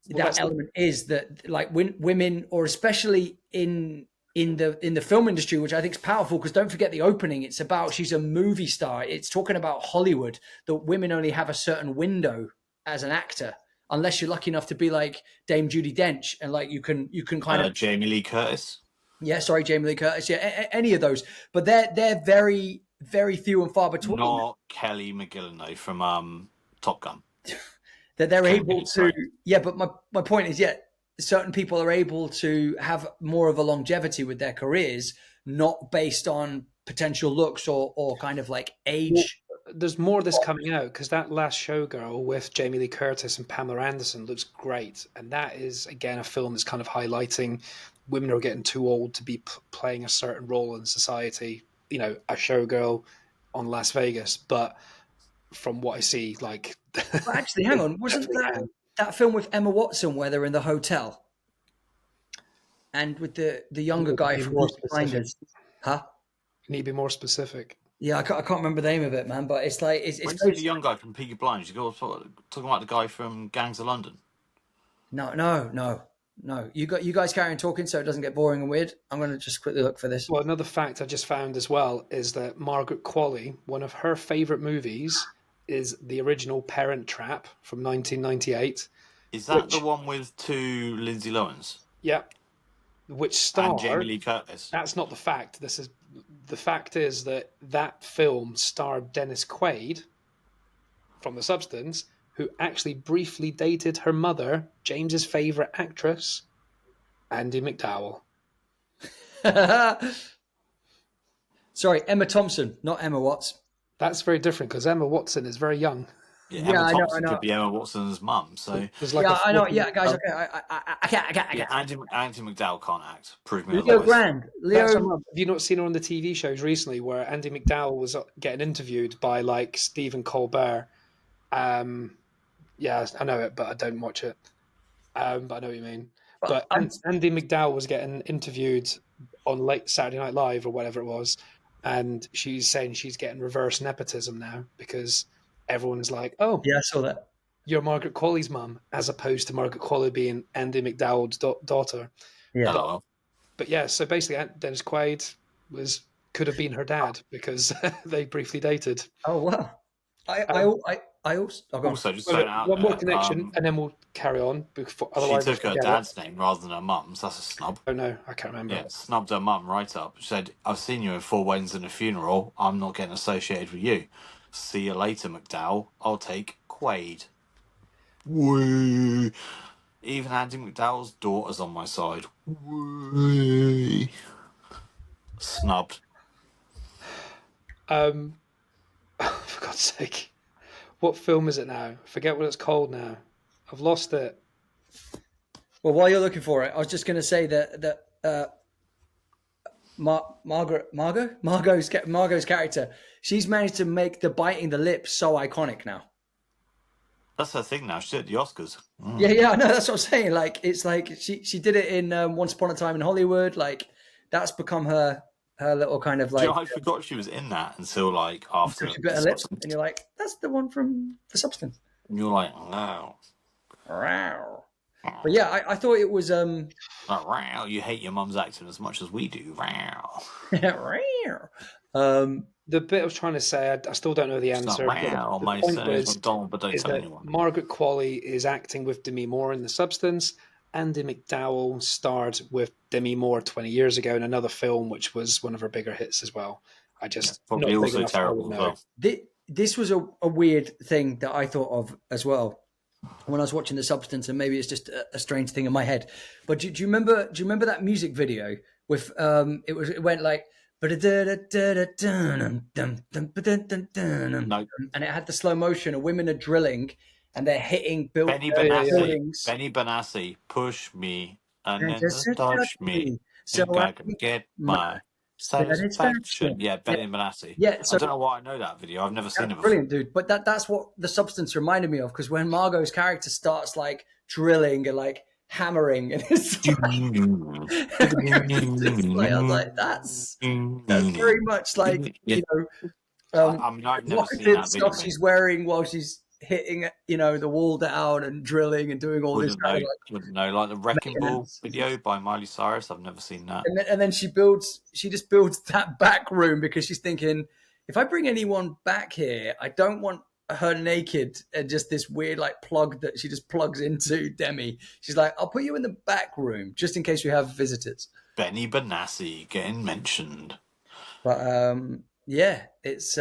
that element is, that like women, or especially in the film industry, which I think is powerful, because don't forget the opening, it's about, she's a movie star, it's talking about Hollywood, that women only have a certain window as an actor, unless you're lucky enough to be like Dame Judi Dench, and like you can kind of Jamie Lee Curtis. Jamie Lee Curtis, any of those, but they're very, very few and far between. Not Kelly McGillan though from Top Gun. That they're able to, but my point is, certain people are able to have more of a longevity with their careers, not based on potential looks or kind of like age there's more of this coming out because that last Showgirl with Jamie Lee Curtis and Pamela Anderson looks great, and that is again a film that's kind of highlighting women who are getting too old to be playing a certain role in society. You know, a showgirl on Las Vegas, but from what I see, like, But actually, hang on, wasn't that film with Emma Watson where they're in the hotel and with the younger guy be from more Peaky specific? Blinders? Huh? You need to be more specific. Yeah, I can't remember the name of it, man. But it's like it's When you see the basically, young guy from Peaky Blinders, you go talking about the guy from Gangs of London. no. You guys carry on talking so it doesn't get boring and weird. I'm going to just quickly look for this. Well, another fact I just found as well is that Margaret Qualley, one of her favourite movies, is the original Parent Trap from 1998. Is that Which, the one with two Lindsay Lohans yeah, which and Jamie starred. Lee Curtis? That's not the fact. The fact is that that film starred Dennis Quaid from The Substance, who actually briefly dated her mother, James's favourite actress, Andy McDowell. Sorry, Emma Thompson, not Emma Watts. That's very different because Emma Watson is very young. Yeah, Yeah, Emma I know, Thompson could be Emma Watson's mum. So There's like Yeah, a I know. 40 Yeah, guys. um, Okay, I can't. yeah, Andy McDowell can't act. Prove me Leo otherwise. Grand. That's her Leo. mum. Have you not seen her on the TV shows recently where Andy McDowell was getting interviewed by like Stephen Colbert? Yeah, I know it, but I don't watch it. But I know what you mean. But Andy McDowell was getting interviewed on late Saturday Night Live or whatever it was, and she's saying she's getting reverse nepotism now because everyone's like, "Oh, Yeah, I saw that. you're Margaret Qualley's mum," as opposed to Margaret Qualley being Andy McDowell's daughter. Yeah. Oh, But yeah, so basically, Dennis Quaid could have been her dad because they briefly dated. Oh wow. I also. Oh, go on. also, just throwing it out One more there, connection, and then we'll carry on. Before, she otherwise, took we'll her forget it. dad's name rather than her mum's. That's a snub. Oh no, I can't remember. Yeah, snubbed her mum right up. She said, "I've seen you in 4 weddings and a funeral. I'm not getting associated with you. See you later, McDowell. I'll take Quaid." Wee. Even Andy McDowell's daughter's on my side. Wee. Snubbed. For God's sake, what film is it now? Forget what it's called now. I've lost it. Well, while you're looking for it, I was just going to say that Margot's character, she's managed to make the biting the lip so iconic now. That's her thing now. She's at the Oscars. Yeah, I know. That's what I'm saying. Like, it's like she did it in Once Upon a Time in Hollywood. Like, that's become her little kind of Do like. you know, I forgot she was in that until like after. She bit her lip, and you're like, that's the one from The Substance. And you're like, wow. But yeah, I thought it was Like, wow, you hate your mum's acting as much as we do. Wow. The bit I was trying to say, I still don't know the It's not answer. wow. The My point son is is McDonald, but don't tell that anyone. Margaret Qualley is acting with Demi Moore in The Substance. Andy McDowell starred with Demi Moore 20 years ago in another film, which was one of her bigger hits as well. I just Probably not big also enough, I terrible would as know. well. This was a weird thing that I thought of as well when I was watching The Substance, and maybe it's just a strange thing in my head. But do you remember that music video with it went like and it had the slow motion of women are drilling and they're hitting Benny buildings. Benny Benassi, push me and And then just touch me. so Think I I can get my my satisfaction. Yeah, Benny Yeah. Benassi. Yeah, so I don't know why I know that video. I've never seen it before. brilliant, dude. But that's what The Substance reminded me of, because when Margot's character starts like drilling and like hammering, and it's like, I was like, that's very much like I mean, I've never seen that video. stuff she's wearing while she's hitting the wall down and drilling and doing all this kind of Wouldn't know. Like the Wrecking Ball maintenance. video by Miley Cyrus. I've never seen that. And then she just builds that back room because she's thinking, if I bring anyone back here, I don't want her naked and just this weird like plug that she just plugs into Demi. She's like, I'll put you in the back room just in case we have visitors. Benny Benassi getting mentioned. But yeah, it's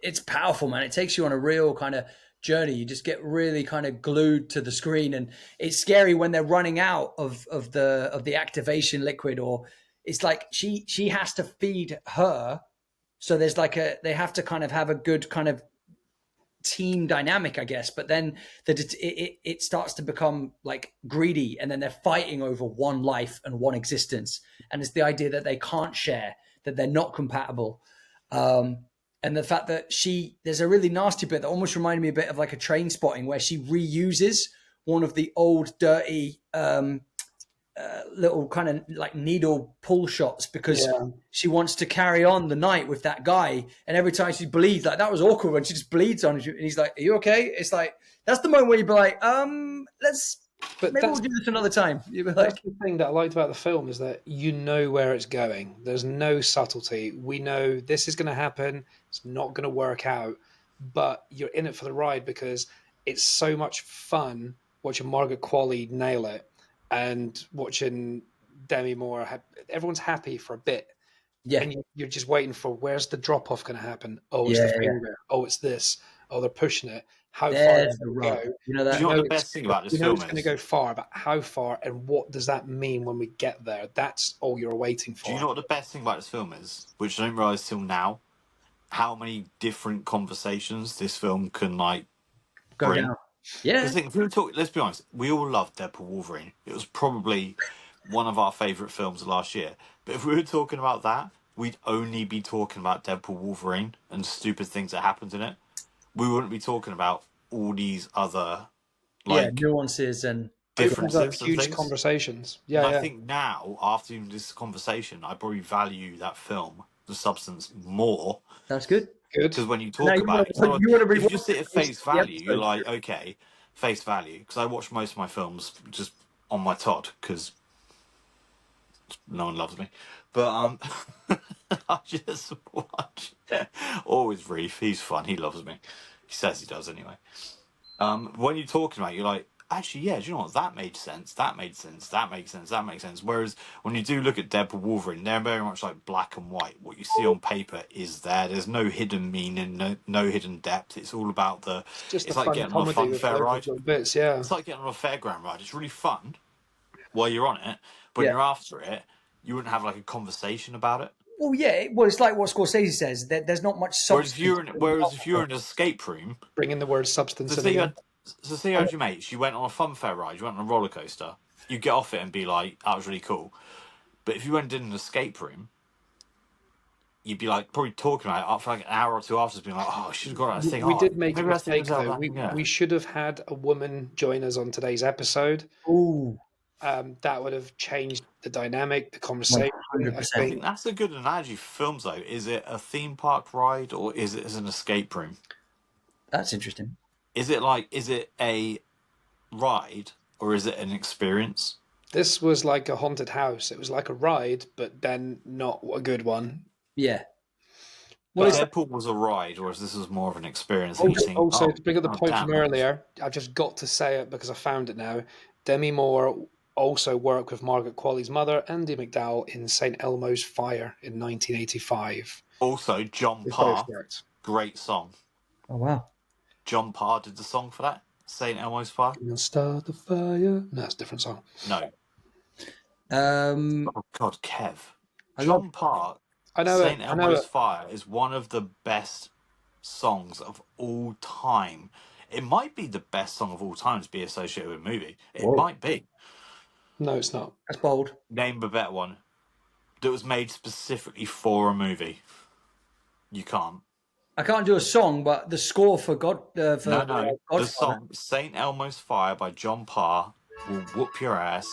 it's powerful, man. It takes you on a real kind of journey. You just get really kind of glued to the screen, and it's scary when they're running out of the activation liquid, or it's like she has to feed her So there's like they have to kind of have a good kind of team dynamic, I guess. But then it starts to become like greedy, and then they're fighting over one life and one existence. And it's the idea that they can't share, that they're not compatible. And the fact that there's a really nasty bit that almost reminded me a bit of like a Train Spotting, where she reuses one of the old dirty little kind of like needle pull shots because she wants to carry on the night with that guy. And every time she bleeds, like that was awkward when she just bleeds on him. And he's like, "Are you okay?" It's like, that's the moment where you'd be like, maybe we'll do this another time. You'd be like, that's the thing that I liked about the film, is that you know where it's going. There's no subtlety. We know this is going to happen. It's not going to work out, but you're in it for the ride because it's so much fun watching Margaret Qualley nail it and watching Demi Moore. Everyone's happy for a bit. yeah, And you're just waiting for, where's the drop off going to happen? Oh, it's yeah, the yeah. finger. Oh, it's this. Oh, they're pushing it. How far There's is the it rub. going to go? You know Do that? you know what the it's best thing about this we know film it's going to is? go far, but how far and what does that mean when we get there? That's all you're waiting for. Do you know what the best thing about this film is? Which I didn't realise till now. How many different conversations this film can like Go bring. down. Yeah, Because if we were talking, let's be honest, we all loved Deadpool Wolverine. It was probably one of our favourite films of last year. But if we were talking about that, we'd only be talking about Deadpool Wolverine and stupid things that happened in it. We wouldn't be talking about all these other yeah, like nuances and Opens up differences and huge things. conversations. And Yeah, I yeah. think now, after this conversation, I probably value that film, the substance, more. that's good. Good. Because when you Now talk about it, it's not, you want to if you rewatch just sit it at based face on the value, you're episode. like, okay, face value. Because I watch most of my films just on my Todd, because no one loves me. But I just watch. Always Reef, he's fun, he loves me. He says he does anyway. When you're talking about it, you're like, actually, yeah, do you know what? That made sense. That made sense. That makes sense. That makes sense. Whereas when you do look at Deadpool Wolverine, they're very much like black and white. What you see on paper is there. There's no hidden meaning, no hidden depth. It's all about the. It's just a It's like fun getting on a comedy fun with fair loads of ride. little bits. Yeah. It's like getting on a fairground ride. It's really fun while you're on it, but when Yeah. you're after it, you wouldn't have like a conversation about it. Well, yeah. Well, it's like what Scorsese says. There's not much Whereas substance. if you're in an escape room, Bringing the word so substance in say you again. had, so say you had your mates, you went on a fun fair ride, you went on a roller coaster, you get off it and be like, that was really cool. But if you went in an escape room, you'd be like probably talking about it for like an hour or two after, being like, "Oh, I should have got that thing. We Oh, did make a maybe that thing was mistake out though. there." We Yeah, we should have had a woman join us on today's episode. Ooh, That would have changed the dynamic, the conversation. I 100%. I think think that's a good analogy for films, though. Is it a theme park ride or is it as an escape room? That's interesting. Is it a ride or is it an experience? this was like a haunted house. It was like a ride, but then not a good one. Yeah. Well, But it's But Deadpool was a ride, whereas this was more of an experience. And you also, think, also to bring up the oh point damn, from that was earlier, I've just got to say it because I found it now. Demi Moore also worked with Margaret Qualley's mother, Andy McDowell, in St. Elmo's Fire in 1985. also John They both Parr. worked. Great song. oh wow. John Parr did the song for that. Saint Elmo's Fire. You'll start the fire. No, that's a different song. No. Um, Oh God, Kev. I love. John Parr, I know it. Saint I know Elmo's it. Fire is one of the best songs of all time. It might be the best song of all time to be associated with a movie. It Whoa, might be. No, it's not. that's bold. Name a better one that was made specifically for a movie. You can't. I can't do a song, but the score for No. The Godfather. song Saint Elmo's Fire by John Parr will whoop your ass.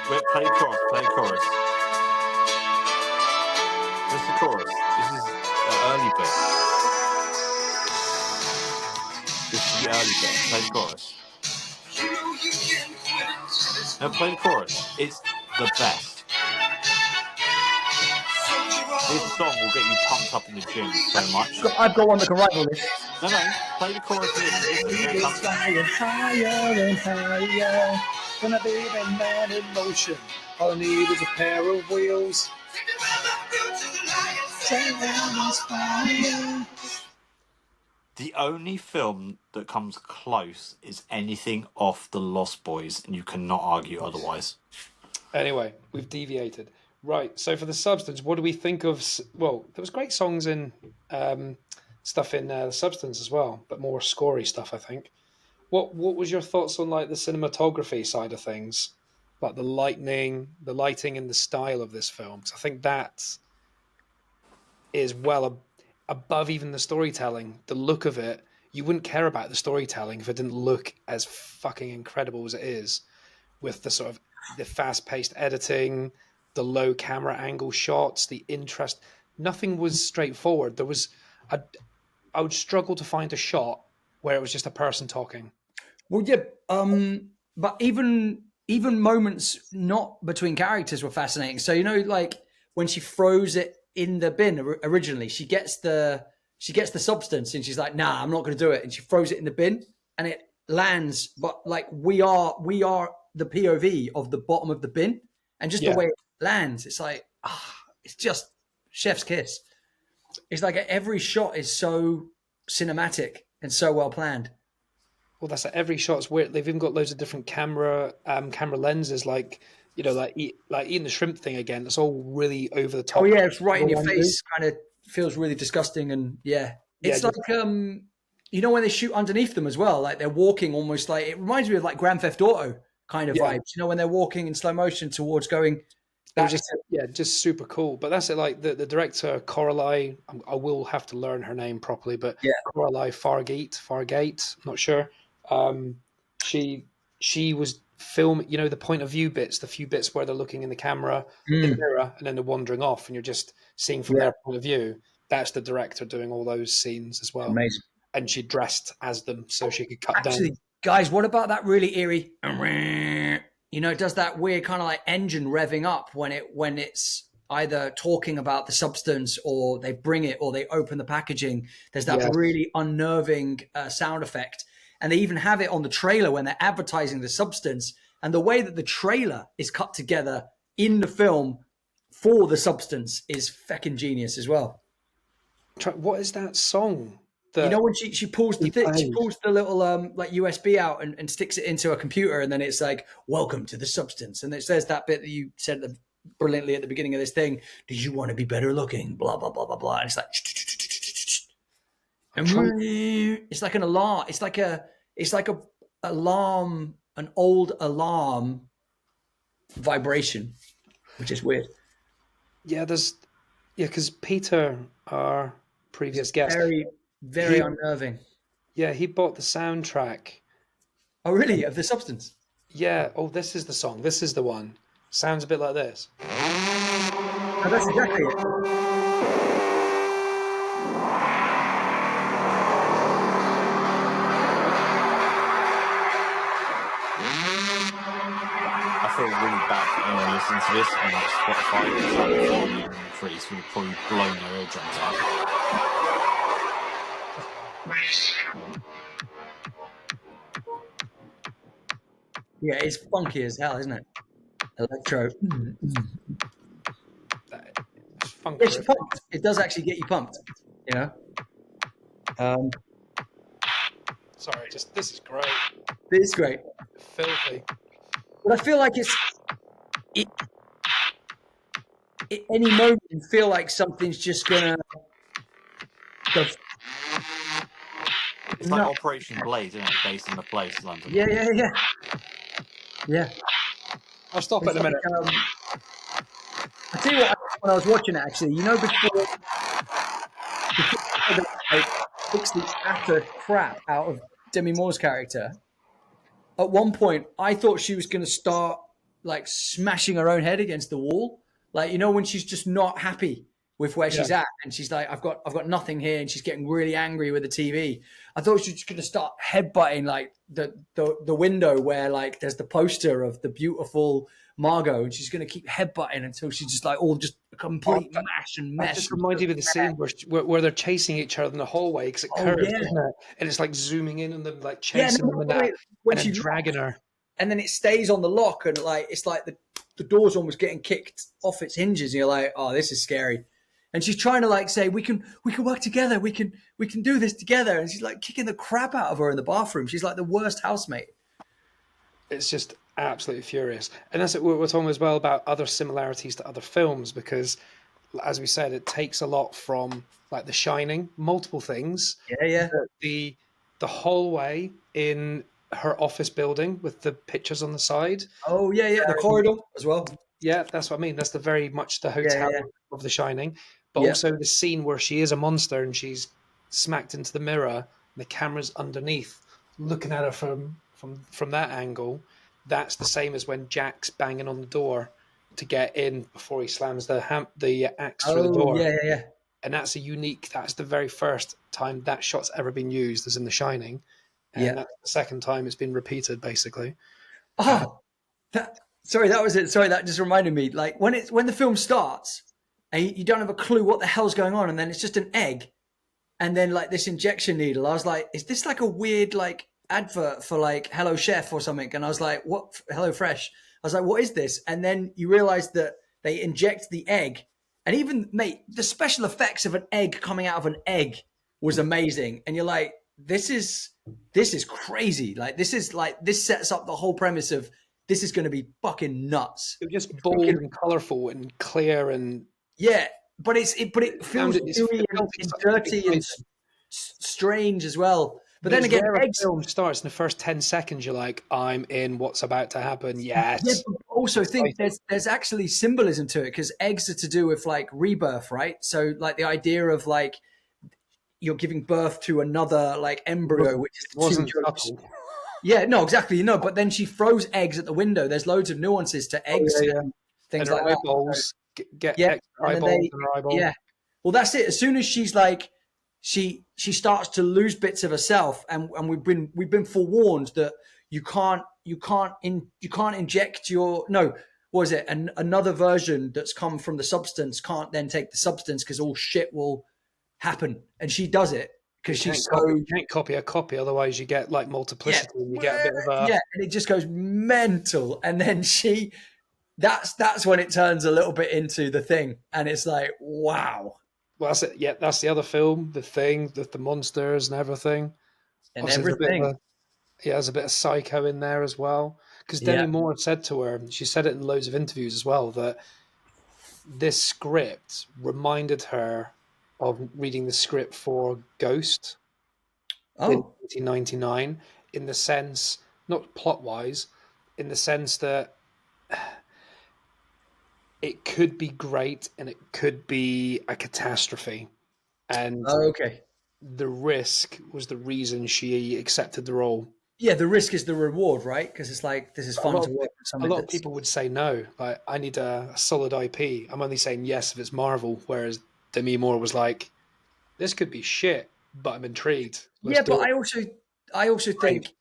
Wait, play the chorus. Play the chorus. Just the chorus. This is the early bit. This is the early bit. Play the chorus. No, play the chorus. It's the best. This song will get you pumped up in the gym so much. I've got one that can rival this. No. Play the chorus. Listen. Here it comes. Flying higher and higher. Gonna be the man in motion. All I need is a pair of wheels. The only film that comes close is anything off The Lost Boys, and you cannot argue otherwise. Anyway, we've deviated. Right. So for the substance, what do we think of? Well, there was great songs in stuff in the substance as well, but more scorey stuff, I think. What was your thoughts on like the cinematography side of things, like the lighting, and the style of this film? 'Cause I think that is above even the storytelling. The look of it, you wouldn't care about the storytelling if it didn't look as fucking incredible as it is, with the sort of the fast-paced editing, the low camera angle shots, the interest. Nothing was straightforward. I, I would struggle to find a shot where it was just a person talking. Well, yeah, but even moments not between characters were fascinating. So like when she throws it in the bin originally, she gets the substance, and she's like, "Nah, I'm not going to do it," and she throws it in the bin, and it lands. But like we are the POV of the bottom of the bin, and just the Yeah. way it lands, it's like it's just chef's kiss. It's like every shot is so cinematic and so well planned. Well, that's like every shot's weird. They've even got loads of different camera lenses, like like eating the shrimp thing again. It's all really over the Oh top. yeah, it's right in your Lenses. face. Kind of feels really disgusting, and yeah, Yeah, it's like when they shoot underneath them as well. Like they're walking almost like it reminds me of like Grand Theft Auto kind of yeah. vibes. When they're walking in slow motion towards going It was back just to just super cool. But that's it. Like the director Coralie, I will have to learn her name properly, but yeah. Coralie Fargate, I'm not sure. Um, she was film. The point of view bits, the few bits where they're looking in the camera in the Mm, mirror, and then they're wandering off, and you're just seeing from yeah, their point of view. That's the director doing all those scenes as well. amazing. And she dressed as them so she could cut Actually, down. guys, what about that really eerie? It does that weird kind of like engine revving up when it's either talking about the substance or they bring it or they open the packaging. There's that Yes. really unnerving sound effect, and they even have it on the trailer when they're advertising the substance. And the way that the trailer is cut together in the film for the substance is feckin' genius as well. What is that song that When she pulls he she played? pulls the little like USB out and sticks it into a computer, and then it's like welcome to the substance, and it says that bit that you said brilliantly at the beginning of this thing. Do you want to be better looking? Blah blah blah blah blah. And it's like, I'm trying. it's like an alarm. It's like a alarm, an old alarm vibration, which is weird. Yeah, because Peter, our previous guest, Very very he unnerving. he bought the soundtrack. Oh really? Of the substance? Yeah. Oh, this is the song. This is the one. Sounds a bit like this. Oh, that's exactly it. I feel really bad for anyone listening to this on like Spotify because that volume increase would have probably blown their eardrums out. Yeah, it's funky as hell, isn't it? Electro. It's Gets funky. you pumped. It does actually get you pumped. You know. Um, Sorry, just this is great. it's great, Filthy. but I feel like it, at any moment you feel like something's just gonna go. It's like No. Operation Blade, isn't it? Based on the place, London. Yeah, yeah, yeah, yeah. I'll stop it It's in a like minute. I tell you what, when I was watching it, actually, before they like, fix the utter crap out of Demi Moore's character. At one point, I thought she was going to start like smashing her own head against the wall, like when she's just not happy with where Yeah. she's at, and she's like, "I've got nothing here," and she's getting really angry with the TV. I thought she was just going to start headbutting like the window where like there's the poster of the beautiful Margot, and she's going to keep headbutting until she's just like all just a Oh, complete mash and that mess. just reminds me of the scene where they're chasing each other in the hallway because it Oh curves, yeah, doesn't it? And it's like zooming in on them, like yeah. And chasing them and then that, when and then she dragging her. and then it stays on the lock, and like it's like the door's almost getting kicked off its hinges, and you're like, oh, this is scary. And she's trying to like say, we can work together, we can do this together, and she's like kicking the crap out of her in the bathroom. She's like the worst housemate. It's just absolutely furious. And that's it. We're talking as well about other similarities to other films because, as we said, it takes a lot from like The Shining, multiple things. Yeah, yeah. The hallway in her office building with the pictures on the side. Oh, yeah, yeah. The corridor as well. Yeah, that's what I mean. That's the very much the Yeah, hotel yeah, of The Shining, but yeah. also the scene where she is a monster and she's smacked into the mirror. And the camera's underneath, looking at her from that angle. That's the same as when Jack's banging on the door to get in before he slams the axe through the Oh, door. yeah, yeah, yeah. And that's a unique. That's the very first time that shot's ever been used, as in The Shining, and Yeah. that's the second time it's been repeated, basically. Oh, sorry, that was it. Sorry, that just reminded me. Like when the film starts and you don't have a clue what the hell's going on, and then it's just an egg, and then like this injection needle. I was like, is this like a weird like advert for like Hello Chef or something? And I was like, what? Hello Fresh. I was like, what is this? And then you realize that they inject the egg, and even mate, the special effects of an egg coming out of an egg was amazing. And you're like, this is crazy. Like this sets up the whole premise of this is going to be fucking nuts. It was just bold and colourful and clear and Yeah, but it feels gooey and dirty and exciting. strange as well. But then it's again, rare a eggs. film starts in the first 10 seconds, you're like, I'm in what's about to happen. Yeah, Yes. but also think Exciting. there's actually symbolism to it because eggs are to do with like rebirth, right? So like the idea of like you're giving birth to another like embryo, which is the two Wasn't yolks. subtle. Yeah, no, exactly. No, but then she throws eggs at the window. There's loads of nuances to Oh, eggs yeah, yeah. and And things her like that. eyeballs get Yeah, extra and then eyeballs in her eyeball. yeah. Well, that's it. As soon as she's like, she starts to lose bits of herself, and we've been forewarned that you can't inject your no. What is it? Another version that's come from the substance can't then take the substance because all shit will happen, and she does it because she's so You can't copy a copy, otherwise you get like yeah, multiplicity and you get a bit of a yeah, and it just goes mental, and then that's when it turns a little bit into the thing, and it's like wow. well, that's it. Yeah, that's the other film, the thing, the monsters and everything. And Obviously, there's a bit of everything. there's a bit of psycho in there as well. Because Yeah. Demi Moore said to her, she said it in loads of interviews as well, that this script reminded her of reading the script for Ghost in Oh, 1999, in the sense, not plot wise, in the sense that it could be great and it could be a catastrophe. And okay. the risk was the reason she accepted the role. Yeah, the risk is the reward, right? Because it's like this is A fun lot to of, work with a something lot of that's people would say no. Like, I need a solid IP. I'm only saying yes if it's Marvel. Whereas Demi Moore was like, this could be shit, but I'm intrigued. Let's yeah. do But it. I also Great. think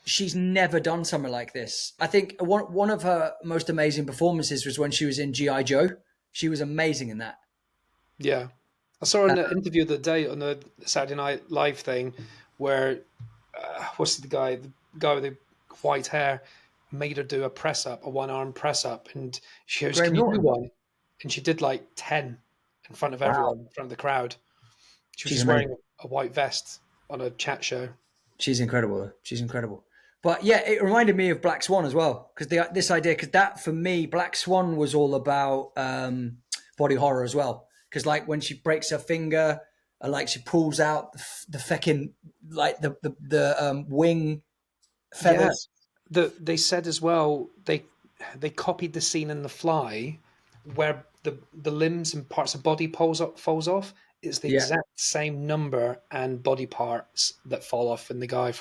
she's never done something like this. I think one of her most amazing performances was when she was in GI Joe. She was amazing in that. Yeah. I saw an interview the other day on the Saturday Night Live thing where, what's the guy with the white hair, made her do a press up, a one arm press up. And she goes, Graham can you do Norton. one? And she did like 10 in front of Wow, everyone, in front of the crowd. She was she's just amazing. wearing a white vest on a chat show. She's incredible. She's incredible. But yeah, it reminded me of Black Swan as well because this idea, because that for me, Black Swan was all about body horror as well. Because like when she breaks her finger, like she pulls out the feckin' like the wing Yeah, feathers. they said as well they copied the scene in The Fly where the limbs and parts of body falls off. It's the Yeah. exact same number and body parts that fall off in the guy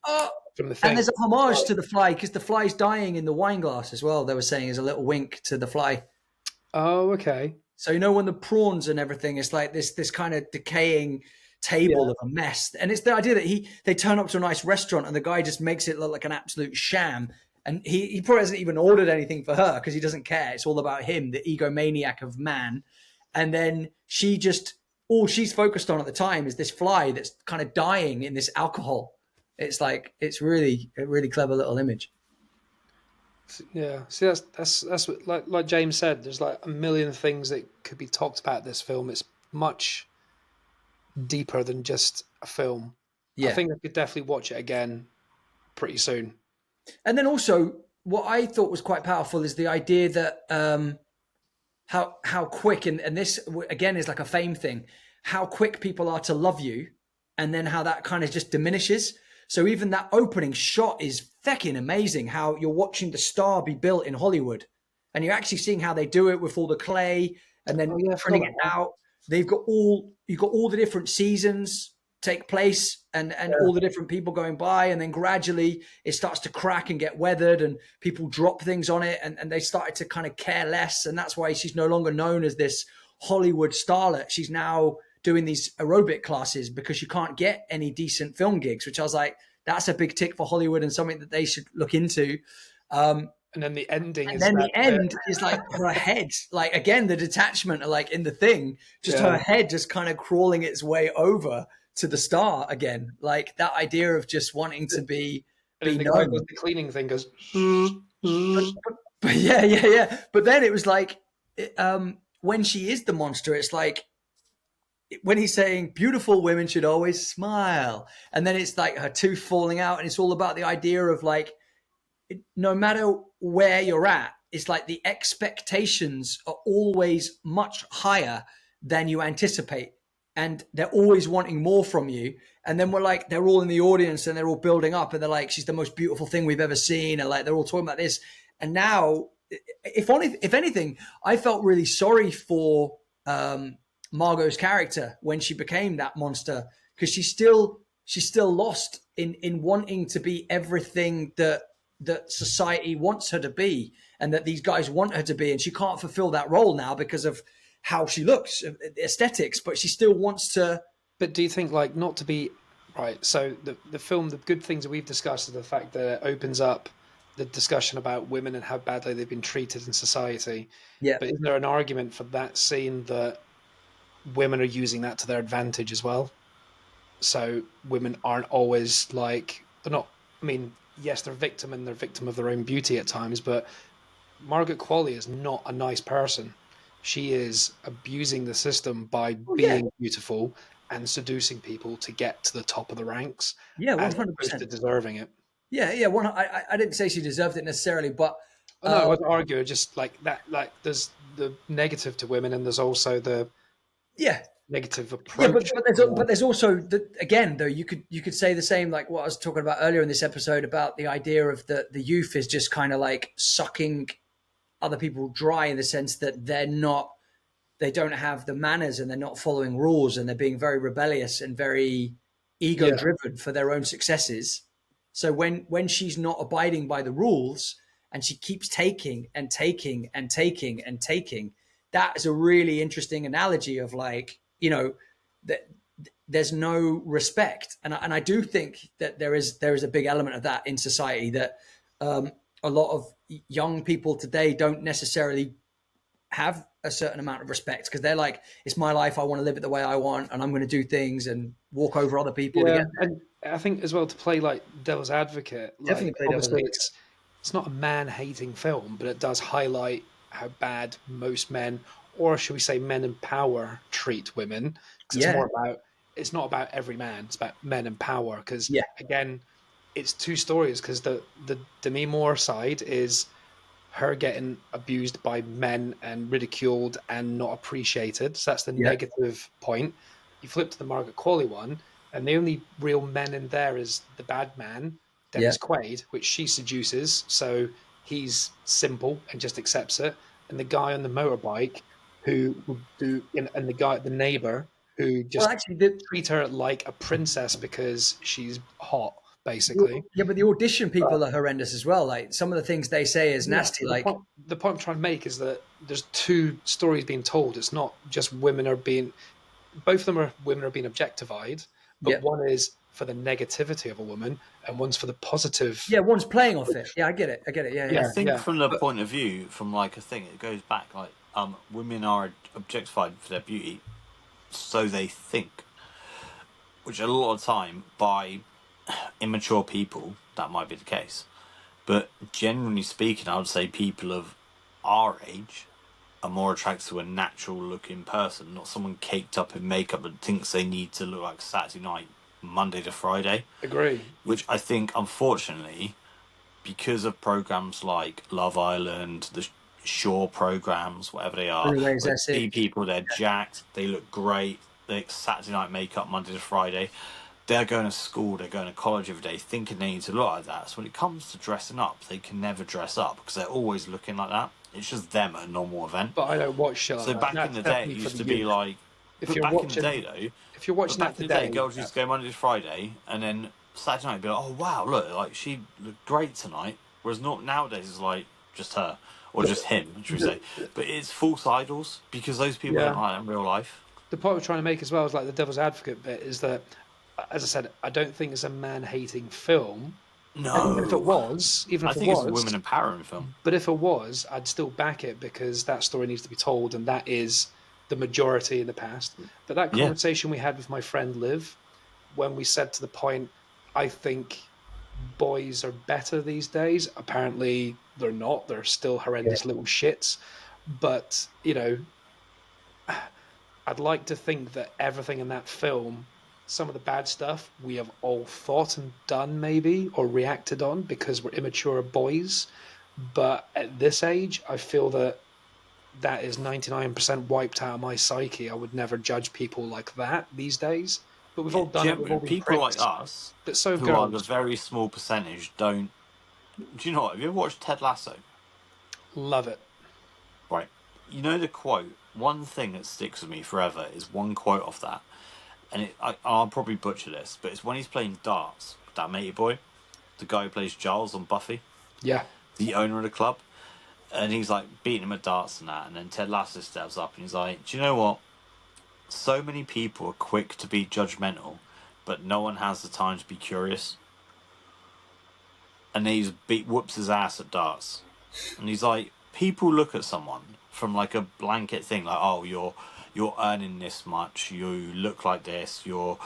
Oh, from the and thing. there's a homage to the fly because the fly's dying in the wine glass as well. They were saying as a little wink to the fly. Oh, okay. So when the prawns and everything, it's like this kind of decaying Yeah, table of a mess, and it's the idea that they turn up to a nice restaurant and the guy just makes it look like an absolute sham, and he probably hasn't even ordered anything for her because he doesn't care. It's all about him, the egomaniac of man, and then she just all she's focused on at the time is this fly that's kind of dying in this alcohol. It's like it's really a really clever little image. yeah. See, that's what, like James said. There's like a million things that could be talked about this film. It's much deeper than just a film. I Yeah. think I could definitely watch it again pretty soon. And then also what I thought was quite powerful is the idea that how quick, and this again is like a fame thing, how quick people are to love you, and then how that kind of just diminishes. So even that opening shot is fucking amazing. How you're watching the star be built in Hollywood, and you're actually seeing how they do it with all the clay, and then printing it out. You've got all the different seasons take place, and all the different people going by, and then gradually it starts to crack and get weathered, and people drop things on it, and they started to kind of care less, and that's why she's no longer known as this Hollywood starlet. She's now doing these aerobic classes because you can't get any decent film gigs, which I was like, that's a big tick for Hollywood and something that they should look into. And then the ending and then the end is like her head, like again, the detachment, like in the thing, just her head just kind of crawling its way over to the star again. Like that idea of just wanting to be known. The cleaning thing goes. But yeah. But then it was like, when she is the monster, it's like, when he's saying beautiful women should always smile, and then it's like her tooth falling out, and it's all about the idea of like, no matter where you're at, it's like the expectations are always much higher than you anticipate, and they're always wanting more from you. And then we're like, they're all in the audience and they're all building up, and they're like, she's the most beautiful thing we've ever seen, and like they're all talking about this. And now, if anything, I felt really sorry for Margot's character when she became that monster, because she's still lost in wanting to be everything that society wants her to be, and that these guys want her to be, and she can't fulfill that role now because of how she looks, aesthetics, but she still wants to. But do you think, like, not to be right? So the film, the good things that we've discussed is the fact that it opens up the discussion about women and how badly they've been treated in society. Yeah. But isn't there an argument for that scene that women are using that to their advantage as well? So women aren't always like, they're not, I mean, yes, they're victim, and they're victim of their own beauty at times, but Margaret Qualley is not a nice person. She is abusing the system by being beautiful and seducing people to get to the top of the ranks. Yeah, 100%. As opposed to deserving it. Yeah. I didn't say she deserved it necessarily, but no, I wasn't arguing. Just like that, like there's the negative to women, and there's also the negative approach. Yeah, but there's also again, though, you could say the same, like what I was talking about earlier in this episode about the idea of the youth is just kind of like sucking other people dry, in the sense that they don't have the manners, and they're not following rules, and they're being very rebellious and very ego driven for their own successes. So when she's not abiding by the rules, and she keeps taking and taking and taking and taking, that is a really interesting analogy of like, you know, that there's no respect. And I do think that there is a big element of that in society, that a lot of young people today don't necessarily have a certain amount of respect, because they're like, it's my life, I want to live it the way I want, and I'm going to do things and walk over other people to get there. And I think as well, to play like devil's advocate, Definitely play devil's advocate. It's not a man-hating film, but it does highlight how bad most men, or should we say men in power, treat women. Because it's not about every man, it's about men in power. Because again, it's two stories, because the Demi Moore side is her getting abused by men and ridiculed and not appreciated. So that's the negative point. You flip to the Margaret Qualley one, and the only real men in there is the bad man, Dennis Quaid, which she seduces, so he's simple and just accepts it. And the guy on the motorbike who would do, and the neighbor who just treat her like a princess because she's hot, basically. Yeah, but the audition people are horrendous as well. Like some of the things they say is nasty. The point I'm trying to make is that there's two stories being told. It's not just women are being objectified, but one is for the negativity of a woman, and one's for the positive. Yeah, one's playing off it. Yeah, I get it. Yeah. I think from the point of view, from like a thing, it goes back like women are objectified for their beauty, so they think, which a lot of time by immature people that might be the case, but generally speaking, I would say people of our age are more attracted to a natural looking person, not someone caked up in makeup that thinks they need to look like Saturday night, Monday to Friday. Agree. Which I think, unfortunately, because of programs like Love Island, the Shore programs, whatever they are, Anyways, where that's you it. see people, they're jacked, they look great, they Saturday night makeup, Monday to Friday. They're going to school, they're going to college every day, thinking they need to look like that. So when it comes to dressing up, they can never dress up because they're always looking like that. It's just them at a normal event. But I don't watch shit like So that. back in That's the day, it definitely for used the to be youth. like, If but you're back in the day watching, though, if you're but watching back that in the day, today, girls used to go Monday to Friday, and then Saturday night would be like, oh wow, look, like she looked great tonight. Whereas not nowadays, it's like just her or just him, should we say? But it's false idols because those people don't yeah. like that in real life. The point we're trying to make as well is like the devil's advocate bit is that, as I said, I don't think it's a man-hating film. And No, even I if it think it's a women was, empowering film. but if it was, I'd still back it because that story needs to be told, and that is the majority in the past. But that Yeah, conversation we had with my friend Liv, when we said to the point, I think boys are better these days. Apparently, they're not. They're still horrendous little shits. But I'd like to think that everything in that film, some of the bad stuff, we have all thought and done maybe or reacted on because we're immature boys. But at this age, I feel that that is 99% wiped out of my psyche. I would never judge people like that these days. But we've yeah. all done it. We've all been People like pricks. us, But so have who are the girls. very small percentage, don't. Do you know what? Have you ever watched Ted Lasso? Love it. Right. You know the quote. One thing that sticks with me forever is one quote off that, and I'll probably butcher this, but it's when he's playing darts with that matey boy, the guy who plays Giles on Buffy, Yeah. the owner of the club, and he's like beating him at darts and that, and then Ted Lasso steps up and he's like, "Do you know what? So many people are quick to be judgmental, but no one has the time to be curious." And he's whoops his ass at darts, and he's like, people look at someone from like a blanket thing, like, oh, you're earning this much, you look like this, you're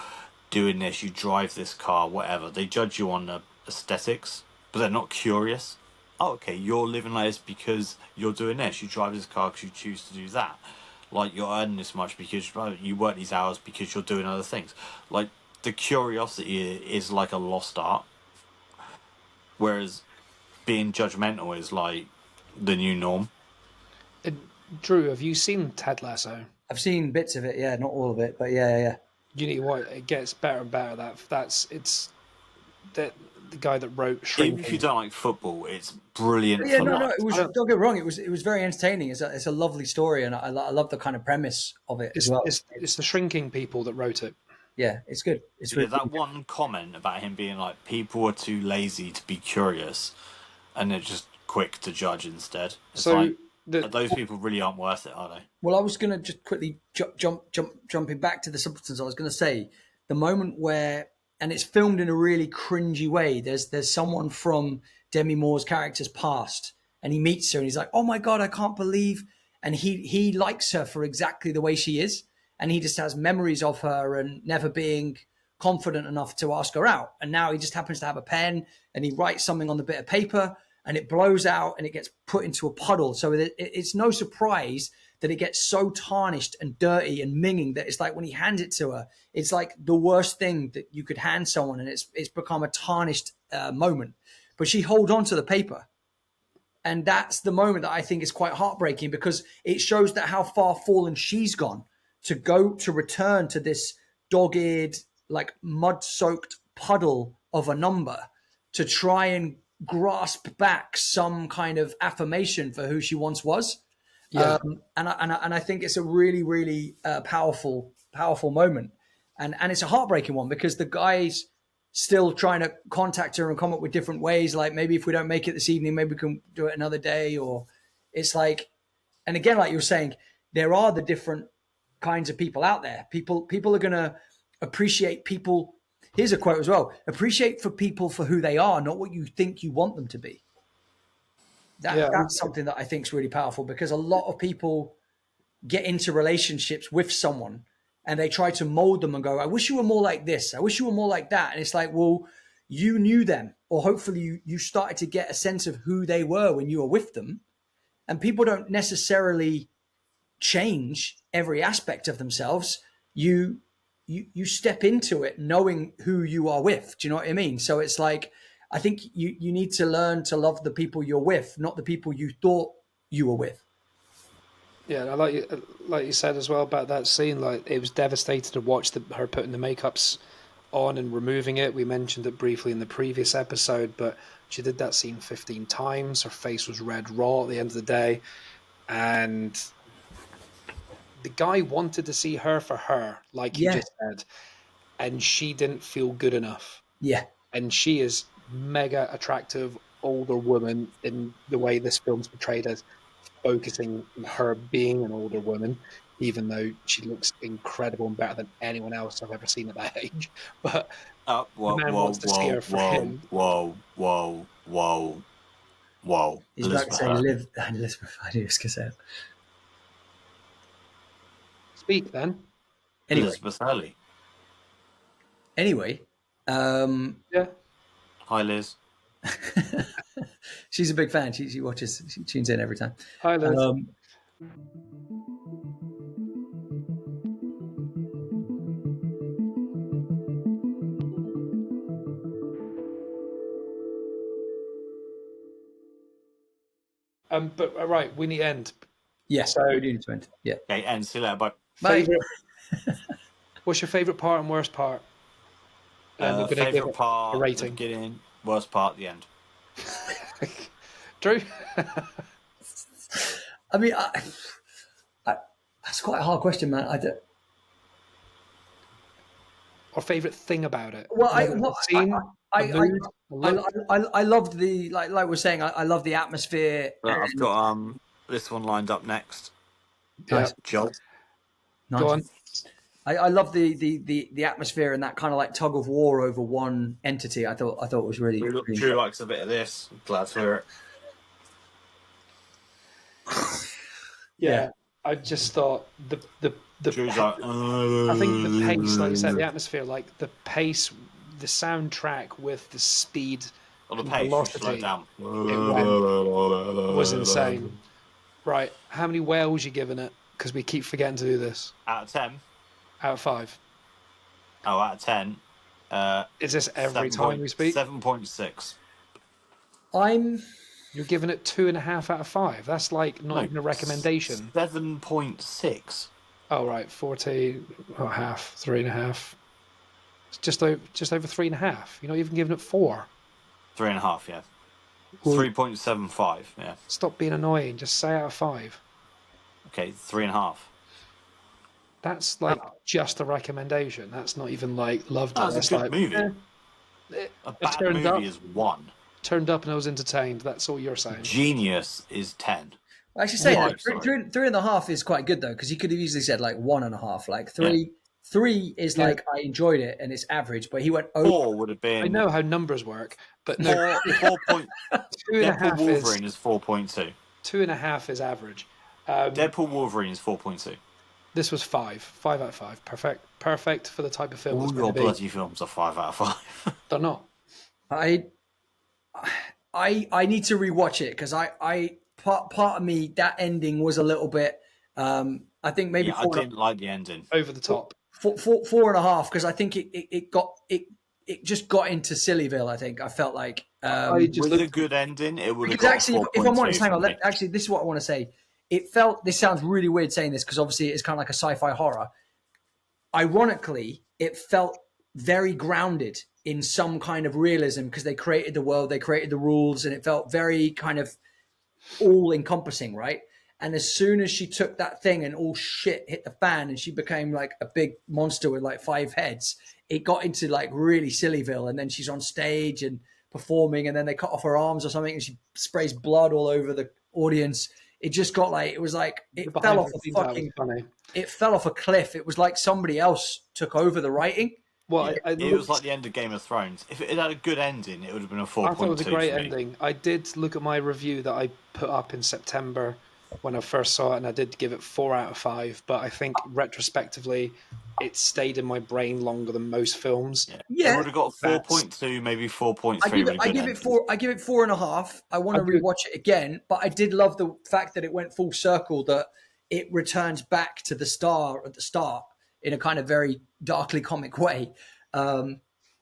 doing this, you drive this car, whatever. They judge you on the aesthetics, but they're not curious. Oh, okay, you're living like this because you're doing this. You drive this car because you choose to do that. Like, you're earning this much because you work these hours because you're doing other things. Like, the curiosity is like a lost art, whereas being judgmental is like the new norm. Drew, have you seen Ted Lasso? I've seen bits of it, yeah, not all of it, but yeah. You need to watch. It gets better and better. It's the guy that wrote Even if you Shrinking. don't like football, it's brilliant Yeah, for no, life. it was. Don't get me wrong. It was very entertaining. It's a lovely story, and I love the kind of premise of it as It's, well. it's the Shrinking people that wrote it. Yeah, it's good. It's But yeah, really that good. one comment about him being like, people are too lazy to be curious, and they're just quick to judge instead. It's So like, the those people really aren't worth it, are they? Well, I was going to just quickly jumping back to the substance. I was going to say the moment where, and it's filmed in a really cringy way. There's someone from Demi Moore's character's past, and he meets her, and he's like, "Oh my god, I can't believe," and he likes her for exactly the way she is, and he just has memories of her and never being confident enough to ask her out. And now he just happens to have a pen, and he writes something on the bit of paper, and it blows out and it gets put into a puddle. So it's no surprise that it gets so tarnished and dirty and minging that it's like when he hands it to her, it's like the worst thing that you could hand someone, and it's become a tarnished moment. But she holds on to the paper. And that's the moment that I think is quite heartbreaking because it shows that how far fallen she's gone to return to this dogged, like mud soaked puddle of a number to try and grasp back some kind of affirmation for who she once was. yeah And I think it's a really, really powerful moment. And it's a heartbreaking one because the guy's still trying to contact her and come up with different ways. Like maybe if we don't make it this evening, maybe we can do it another day. Or it's like, and again, like you were saying, there are the different kinds of people out there. People are going to appreciate people. Here's a quote as well: appreciate for people for who they are, not what you think you want them to be. yeah. That's something that I think is really powerful because a lot of people get into relationships with someone and they try to mold them and go, I wish you were more like this. I wish you were more like that. And it's like, well, you knew them, or hopefully you started to get a sense of who they were when you were with them. And people don't necessarily change every aspect of themselves. You step into it knowing who you are with. Do you know what I mean? So it's like, I think you need to learn to love the people you're with, not the people you thought you were with. Yeah, and like you said as well about that scene. Like it was devastating to watch her putting the makeups on and removing it. We mentioned it briefly in the previous episode, but she did that scene 15 times. Her face was red raw at the end of the day, and the guy wanted to see her for her, like you Yeah, just said, and she didn't feel good enough. yeah. And she is mega attractive older woman in the way this film's portrayed as focusing on her being an older woman, even though she looks incredible and better than anyone else I've ever seen at that age. But the Whoa, man whoa, wants to see whoa, her for whoa, him. whoa, whoa, whoa, whoa. He's about to Elizabeth say Hurley. live. Elizabeth, I knew he was going to say it. Speak then. Anyway, Elizabeth Hurley. anyway, Yeah. Hi, Liz. she's a big fan. She watches, she tunes in every time. Hi, Liz. But right, we need to end. Yeah, So- we do need to end. Yeah. Okay, and see you later. Bye. Bye. Favorite. What's your favorite part and worst part? And we're going to give Favorite it part, a the rating. beginning. Worst part, the end. Drew. I mean, that's quite a hard question, man. Or favorite thing about it? Well, Scene, a mood, a look? I loved the like we're saying. I love the atmosphere. I've got this one lined up next. Yeah. Joel. Go on. I love the atmosphere and that kind of like tug of war over one entity. I thought it was really. Drew likes a bit of this. Glad to hear it. Yeah. I just thought the Drew's like, I think the pace, like you said, the atmosphere, like the pace, the soundtrack with the speed, on the and pace, velocity slow down. was insane. Right, how many whales you giving it? Because we keep forgetting to do this. Out of 10. Out of 5. Oh, out of 10. Is this every time we speak? 7.6. You're giving it 2.5 out of 5. That's like not even a recommendation. 7.6. Oh right, 14, half, 3.5. It's just over 3.5. You're not even giving it 4. 3.5, yeah. Well- 3.75, yeah. Stop being annoying. Just say out of 5. Okay, 3.5. That's like just a recommendation. That's not even like loved it. That's That's a good like, movie. eh, A bad turned movie up. is 1. turned up and I was entertained. That's all you're saying. Genius is 10. I should say Right, that 3.5 is quite good though, because you could have easily said like 1.5. Like three is like I enjoyed it and it's average, but he went over. 4 would have been. I know how numbers work, but no, 4 point. 2.5 Deadpool is Wolverine is 4.2. 2.5 is average. Deadpool Wolverine is 4.2. This was 5 out of 5. Perfect for the type of film. All it's your meant to be. bloody films are 5 out of 5. They're not. I need to rewatch it because part of me, that ending was a little bit. I think maybe Yeah, I didn't like the ending. Over the top. 4.5 because I think it just got into Sillyville. I think I felt like With a good ending, it would have because got actually, if I'm 4.2 honest, hang on. from me. Actually, this is what I want to say. It felt. This sounds really weird saying this because obviously it's kind of like a sci-fi horror. Ironically, it felt very grounded in some kind of realism because they created the world, they created the rules, and it felt very kind of all-encompassing, right? And as soon as she took that thing and all shit hit the fan and she became like a big monster with like 5 heads, it got into like really Sillyville. And then she's on stage and performing and then they cut off her arms or something and she sprays blood all over the audience. It just got like, it was like, it fell off a fucking, it fell off a cliff. It was like somebody else took over the writing. Well, Yeah, it was like the end of Game of Thrones. If it had a good ending, it would have been a 4.2. I thought it was a great ending. I did look at my review that I put up in September when I first saw it, and I did give it 4 out of 5. But I think retrospectively, it stayed in my brain longer than most films. Yeah. It would have got 4.2, maybe 4.3. I give it 4. I give it 4.5. I want to rewatch it again, but I did love the fact that it went full circle. That it returns back to the star at the start in a kind of very darkly comic way.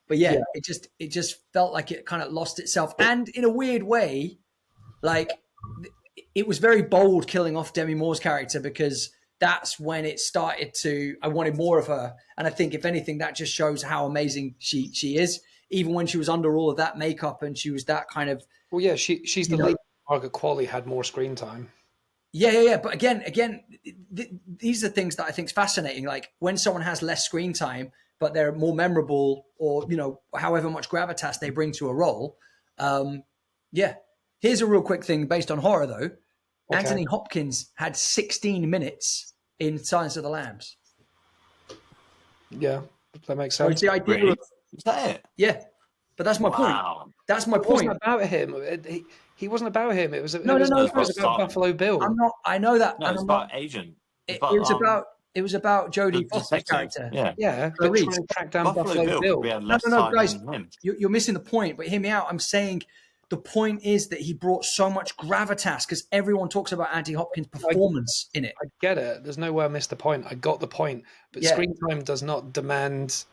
But yeah, it just felt like it kind of lost itself, and in a weird way, like it was very bold killing off Demi Moore's character, because that's when it started to. I wanted more of her, and I think if anything, that just shows how amazing she is. Even when she was under all of that makeup and she was that kind of. Well, yeah, she's the lead. Margaret Qualley had more screen time. Yeah. But again, these are things that I think is fascinating. Like when someone has less screen time, but they're more memorable, or however much gravitas they bring to a role. Yeah. Here's a real quick thing based on horror, though. Okay. Anthony Hopkins had 16 minutes in Silence of the Lambs. Yeah, that makes So it's sense. the idea Really? of, Is that it? yeah, but that's my point. Wow. That's my It wasn't point. about him. He wasn't about him. It was. No. It was about about Stalin. Buffalo Bill. I'm not. I know that, No, and it's I'm about not. Agent. It was about The Jodie Foster's detective. character. Yeah. Yeah, but Clarice. try and track down Buffalo Bill Bill. probably had No, less time guys, than him. you're missing the point. But hear me out. I'm saying the point is that he brought so much gravitas, because everyone talks about Anthony Hopkins' performance in it. I get it. There's no way I missed the point. I got the point. But Yeah. screen time does not demand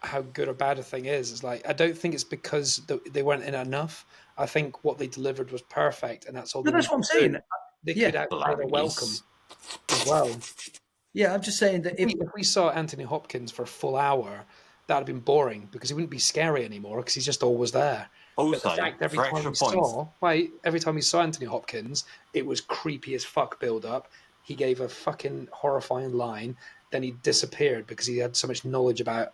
how good or bad a thing is. It's like, I don't think it's because they weren't in enough. I think what they delivered was perfect, and that's all. No, that's what I'm saying. They Yeah. could outplay their welcome Hilarious. as well. Yeah, I'm just saying that If we saw Anthony Hopkins for a full hour, that'd have been boring because he wouldn't be scary anymore because he's just always there. But the Also, fact for extra points, every time we saw Anthony Hopkins, it was creepy as fuck build up. He gave a fucking horrifying line, then he disappeared because he had so much knowledge about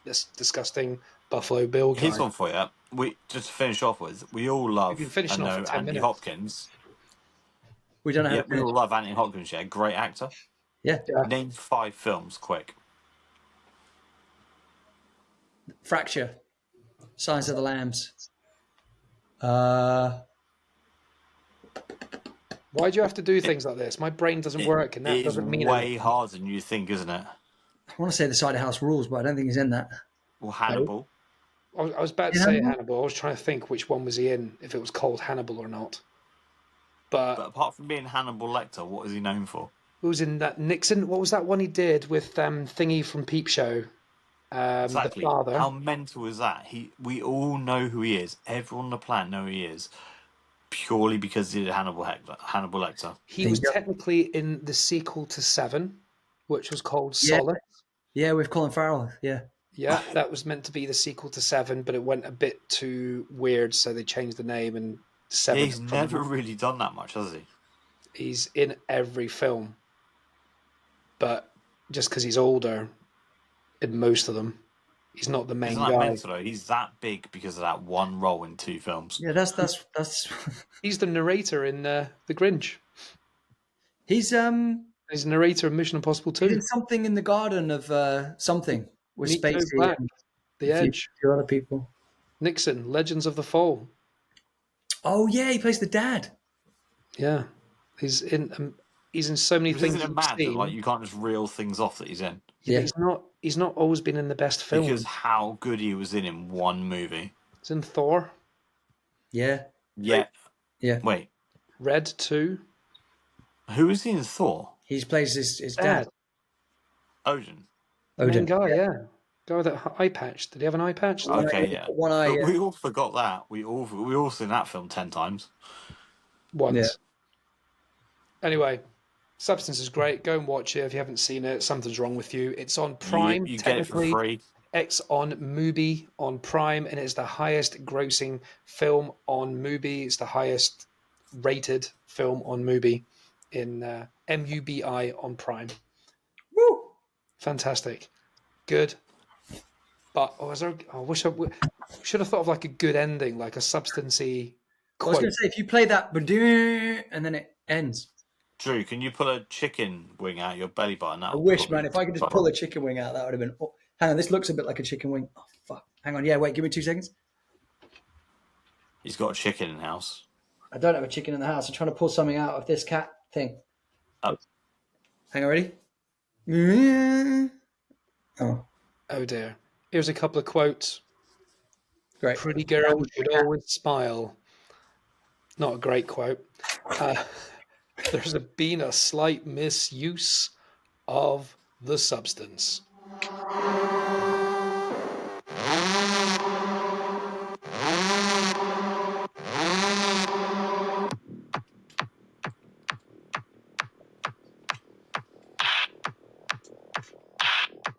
this disgusting Buffalo Bill guy. here's one for you. We just to finish off with, we all love We've been finishing and off know for 10 Anthony minutes. Hopkins. we don't know how Yeah, to we finish. all love Anthony Hopkins. Yeah, great actor. Yeah. Name 5 films, quick. Fracture. Silence of the Lambs. Why do you have to do things like this? My brain doesn't work, and that It is doesn't mean way anything. harder than you think, isn't it? I want to say the Cider House Rules, but I don't think he's in that. Well, Hannibal. I was about to In say Hannibal? Hannibal. I was trying to think which one was he in, if it was called Hannibal or not. But apart from being Hannibal Lecter, what is he known for? Who was in that? Nixon? What was that one he did with Thingy from Peep Show? Exactly. The father. How mental is that? We all know who he is. Everyone on the planet know who he is. Purely because he did Hannibal Lecter. He was technically in the sequel to Seven, which was called Yeah. Solace. Yeah, with Colin Farrell. Yeah. Yeah, that was meant to be the sequel to Seven, but it went a bit too weird, so they changed the name and Seven. Yeah, he's never really done that much, has he? He's in every film, but just because he's older in most of them, he's not the main Isn't that guy. mental though? He's that big because of that one role in 2 films. Yeah, that's He's the narrator in The Grinch. he's He's the narrator of Mission Impossible 2. he's in something in the garden of something with Meet Joe Spacey Black, and The a few Edge. other people. Nixon, Legends of the Fall. Oh yeah, he plays the dad. Yeah, he's in so many But things. isn't it you've mad that seen. like you can't just reel things off that he's in? Yeah, Yeah. he's not always been in the best films. Because how good he was in one movie. He's in Thor, Yeah. Yeah. Yeah. Wait. Red 2. Who is he in Thor? He plays his dad. Odin. Main Odin. guy, yeah. Guy with that eye patch. Did he have an eye patch? Okay, yeah. One eye. But Yeah. we all forgot that. We all seen that film 10 times. Once. Yeah. Anyway, Substance is great. Go and watch it if you haven't seen it. Something's wrong with you. It's on Prime. You get it for technically. free. It's on Mubi on Prime, and it's the highest grossing film on Mubi. It's the highest rated film on Mubi in MUBI on Prime. Woo! Fantastic. Good. But I wish I should have thought of like a good ending, like a substancy I was quote. going to say, if you play that, and then it ends. Drew, can you pull a chicken wing out your belly button? I wish, man, if I could just pull a chicken wing out, that would have been. Oh, hang on, this looks a bit like a chicken wing. Oh, fuck. Hang on. Yeah, wait, give me 2 seconds. He's got a chicken in the house. I don't have a chicken in the house. I'm trying to pull something out of this cat thing. Oh. Hang on, ready? Oh, Oh dear. Here's a couple of quotes. great. Pretty girl should always smile. Not a great quote. There's been a slight misuse of the substance.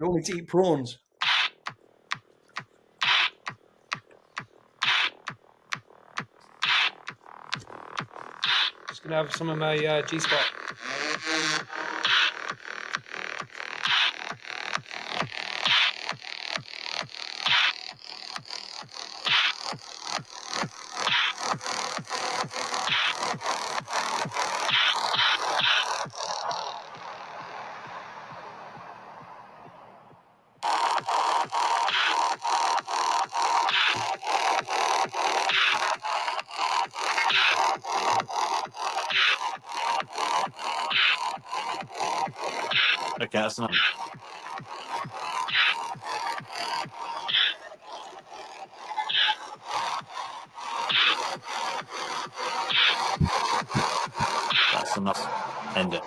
You want me to eat prawns? Just gonna have some of my G-spot. Okay, that's enough. That's enough. End it.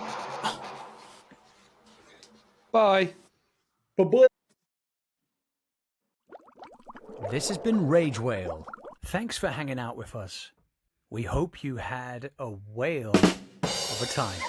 Bye. Bye-bye. This has been Rage Whale. Thanks for hanging out with us. We hope you had a whale of a time.